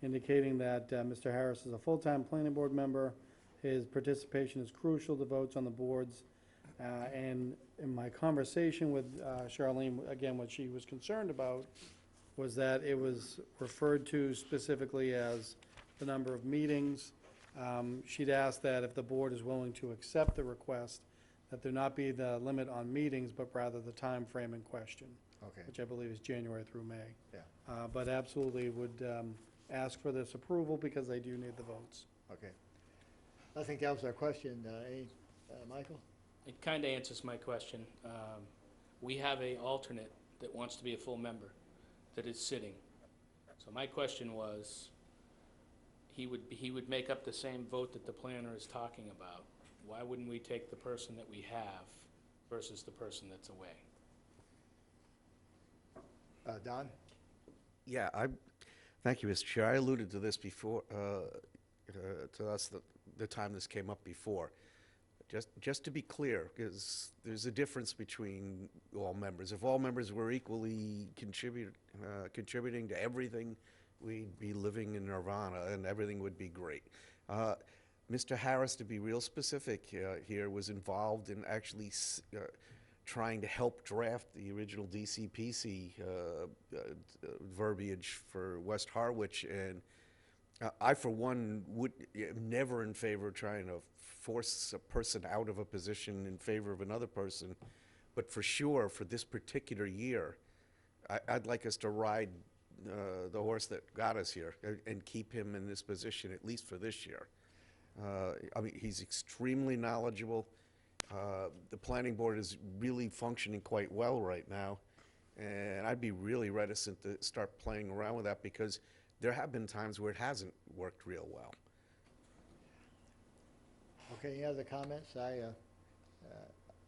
indicating that Mr. Harris is a full-time planning board member. His participation is crucial to votes on the boards. And in my conversation with Charlene, again, what she was concerned about was that it was referred to specifically as the number of meetings. She'd asked that if the board is willing to accept the request, that there not be the limit on meetings, but rather the time frame in question, okay, which I believe is January through May. yeah, But absolutely would ask for this approval because they do need the votes. okay. I think that was our question. Michael? It kind of answers my question. We have a alternate that wants to be a full member that is sitting. So my question was, he would make up the same vote that the planner is talking about. Why wouldn't we take the person that we have versus the person that's away? Don? Yeah, thank you, Mr. Chair. I alluded to this before, to us the time this came up before. Just to be clear, because there's a difference between all members. If all members were equally contributing to everything, we'd be living in nirvana and everything would be great. Mr. Harris, to be real specific here, was involved in actually trying to help draft the original DCPC verbiage for West Harwich, and I, for one, am never in favor of trying to force a person out of a position in favor of another person, but for sure, for this particular year, I'd like us to ride the horse that got us here and keep him in this position, at least for this year. I mean, he's extremely knowledgeable. The planning board is really functioning quite well right now, and I'd be really reticent to start playing around with that because there have been times where it hasn't worked real well. Okay, any other comments?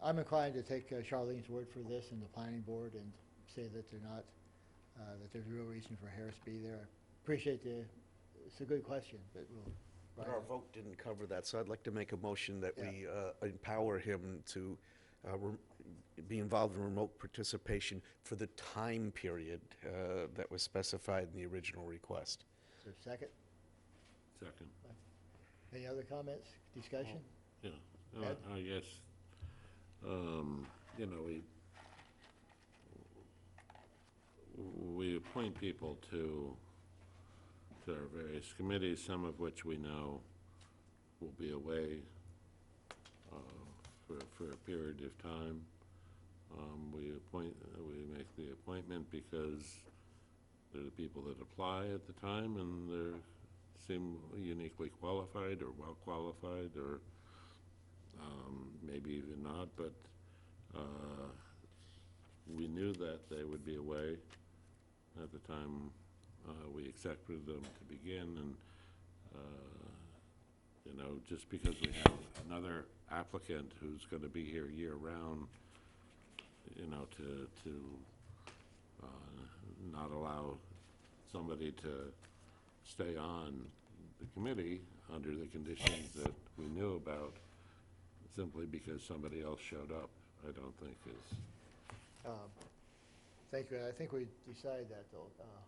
I'm inclined to take Charlene's word for this in the planning board and say that they're not, that there's a real reason for Harris to be there. Appreciate it's a good question, but we'll. But our vote didn't cover that, so I'd like to make a motion that we empower him to be involved in remote participation for the time period that was specified in the original request. Is there a second? Second. Any other comments, discussion? Yeah, Ed? I guess, you know, we appoint people to our various committees, some of which we know will be away for a period of time. We make the appointment because they're the people that apply at the time, and they seem uniquely qualified or well qualified, or maybe even not, but we knew that they would be away at the time we accepted them to begin, and you know, just because we have another applicant who's going to be here year-round, you know, to not allow somebody to stay on the committee under the conditions that we knew about simply because somebody else showed up, I don't think is. Thank you. I think we decided that, though.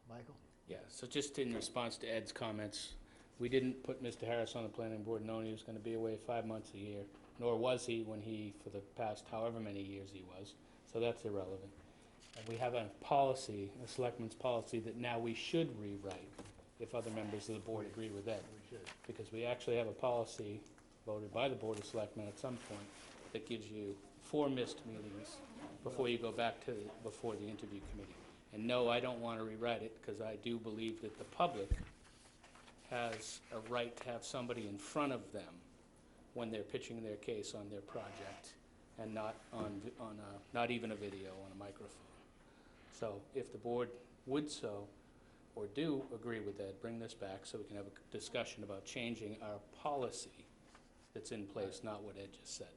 Michael? Yeah, so just in response to Ed's comments, we didn't put Mr. Harris on the planning board knowing he was going to be away 5 months a year, nor was he when for the past however many years he was, so that's irrelevant. And we have a policy, a selectman's policy, that now we should rewrite if other members of the board agree with Ed. We should. Because we actually have a policy voted by the Board of Selectmen at some point that gives you 4 missed meetings before you go back to before the interview committee. And no, I don't want to rewrite it, because I do believe that the public has a right to have somebody in front of them when they're pitching their case on their project, and not not even a video, on a microphone. So if the board would so, or do agree with Ed, bring this back so we can have a discussion about changing our policy that's in place, not what Ed just said.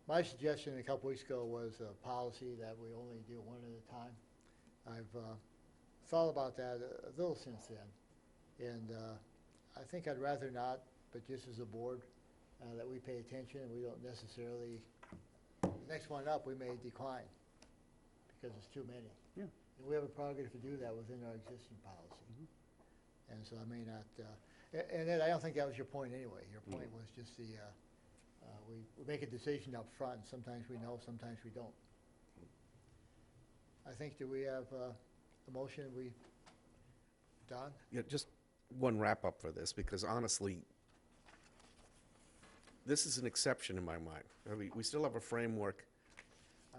My suggestion a couple weeks ago was a policy that we only do one at a time. I've thought about that a little since then, and I think I'd rather not, but just as a board, that we pay attention and we don't necessarily, the next one up, we may decline because it's too many. Yeah. And we have a prerogative to do that within our existing policy. And so I may not, and Ed, I don't think that was your point anyway. Your point was just we make a decision up front, and sometimes we know, sometimes we don't. I think, do we have a motion? Don? Yeah, just one wrap-up for this, because honestly, this is an exception in my mind. I mean, we still have a framework.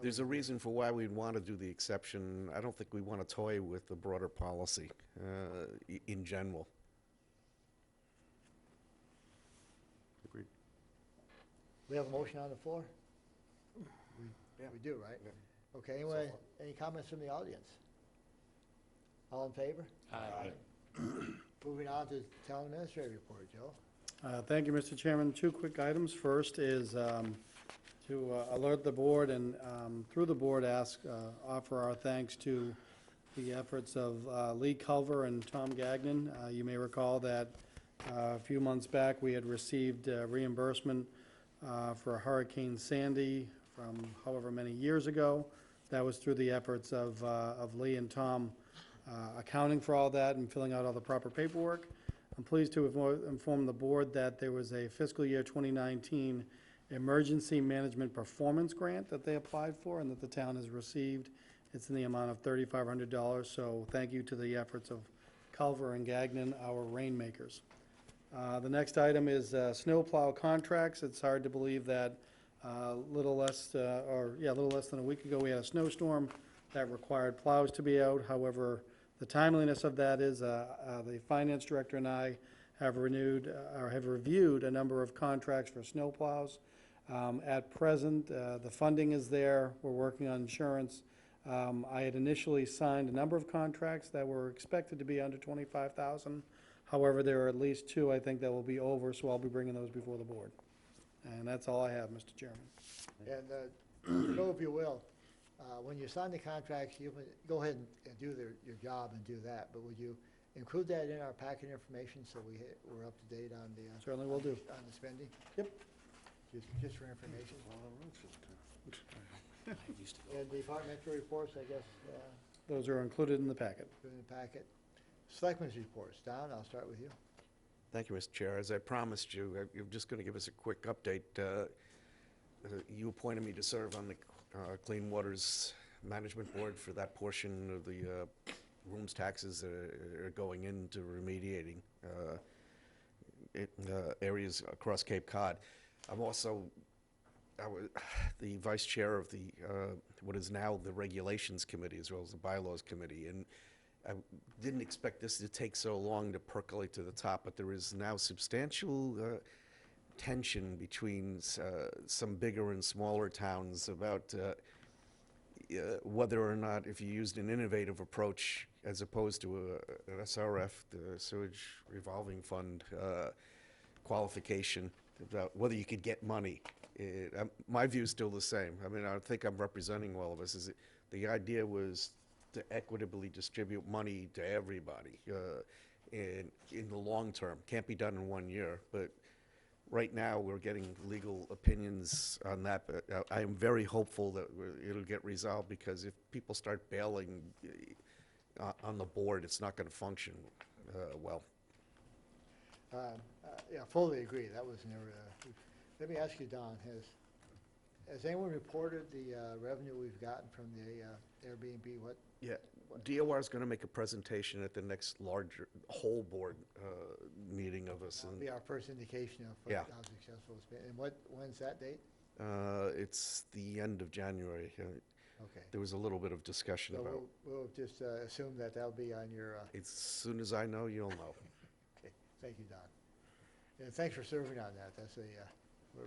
There's a reason for why we'd want to do the exception. I don't think we want to toy with the broader policy in general. Agreed. We have a motion on the floor? We do, right? Yeah. Okay, anyway, any comments from the audience? All in favor? Aye. Moving on to town administrator report, Joe. Thank you, Mr. Chairman. 2 quick items. First is to alert the board and, through the board, offer our thanks to the efforts of Lee Culver and Tom Gagnon. You may recall that a few months back, we had received reimbursement for Hurricane Sandy from however many years ago. That was through the efforts of Lee and Tom accounting for all that and filling out all the proper paperwork. I'm pleased to inform the board that there was a fiscal year 2019 Emergency Management Performance Grant that they applied for and that the town has received. It's in the amount of $3,500, so thank you to the efforts of Culver and Gagnon, our rainmakers. The next item is snowplow contracts. It's hard to believe that a little less than a week ago, we had a snowstorm that required plows to be out. However, the timeliness of that is the finance director and I have reviewed a number of contracts for snowplows. At present, the funding is there. We're working on insurance. I had initially signed a number of contracts that were expected to be under $25,000. However, there are at least two, I think, that will be over, so I'll be bringing those before the board. And that's all I have, Mr. Chairman. And, Joe, if you will, when you sign the contracts, you can go ahead and do your job and do that, but would you include that in our packet information so we're up to date on the... Certainly will do. On the spending? Yep. Just for information. And departmental reports, I guess, Those are included in the packet. in the packet. Selectmen's reports. Don, I'll start with you. Thank you, Mr. Chair. As I promised you, you're just going to give us a quick update. You appointed me to serve on the Clean Waters Management Board for that portion of the rooms taxes that are going into remediating areas across Cape Cod. I'm also the vice chair of the what is now the Regulations Committee as well as the Bylaws Committee, and I didn't expect this to take so long to percolate to the top, but there is now substantial tension between some bigger and smaller towns about whether or not, if you used an innovative approach as opposed to an SRF, the Sewage Revolving Fund qualification, about whether you could get money. My view is still the same. I mean, I think I'm representing all of us. Is the idea was to equitably distribute money to everybody in the long term. Can't be done in 1 year, but right now we're getting legal opinions on that. But I am very hopeful that it'll get resolved, because if people start bailing on the board, it's not going to function well. Yeah, fully agree. That was never... let me ask you, Don, has anyone reported the revenue we've gotten from the Airbnb? Yeah, DOR is going to make a presentation at the next larger whole board meeting of us. That'll be our first indication of how successful it's been. And when's that date? It's the end of January. Okay. There was a little bit of discussion So about. we'll just assume that that'll be on your... As soon as I know, you'll know. Okay, thank you, Don. And thanks for serving on that. That's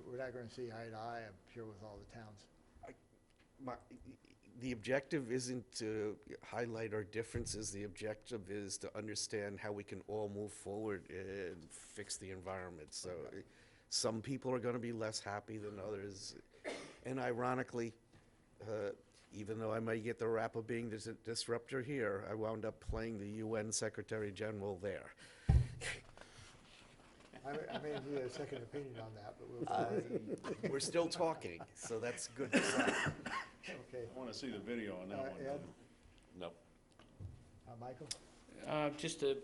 we're not going to see eye to eye, I'm sure, with all the towns. The objective isn't to highlight our differences. The objective is to understand how we can all move forward and fix the environment. So some people are going to be less happy than others. And ironically, even though I may get the rap of being the disruptor here, I wound up playing the UN Secretary General there. I may need a second opinion on that, but we'll... We're still talking, so that's good to say. Okay. I want to see the video on that one. Ed? No. Michael? Just a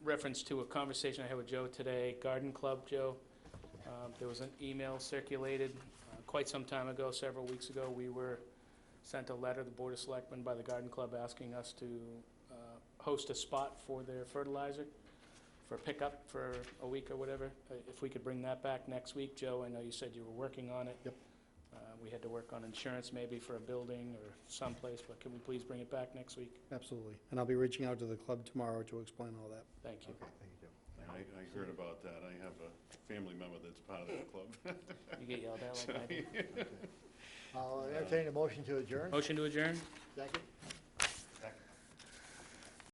reference to a conversation I had with Joe today, Garden Club, Joe. There was an email circulated quite some time ago, several weeks ago. We were sent a letter, the Board of Selectmen, by the Garden Club asking us to host a spot for their fertilizer for pickup for a week or whatever. If we could bring that back next week. Joe, I know you said you were working on it. Yep. We had to work on insurance maybe for a building or someplace, but can we please bring it back next week? Absolutely. And I'll be reaching out to the club tomorrow to explain all that. Thank you. Okay, thank you, Joe. I heard about that. I have a family member that's part of that club. You get yelled at like I do. I'll entertain a motion to adjourn. Motion to adjourn? Second?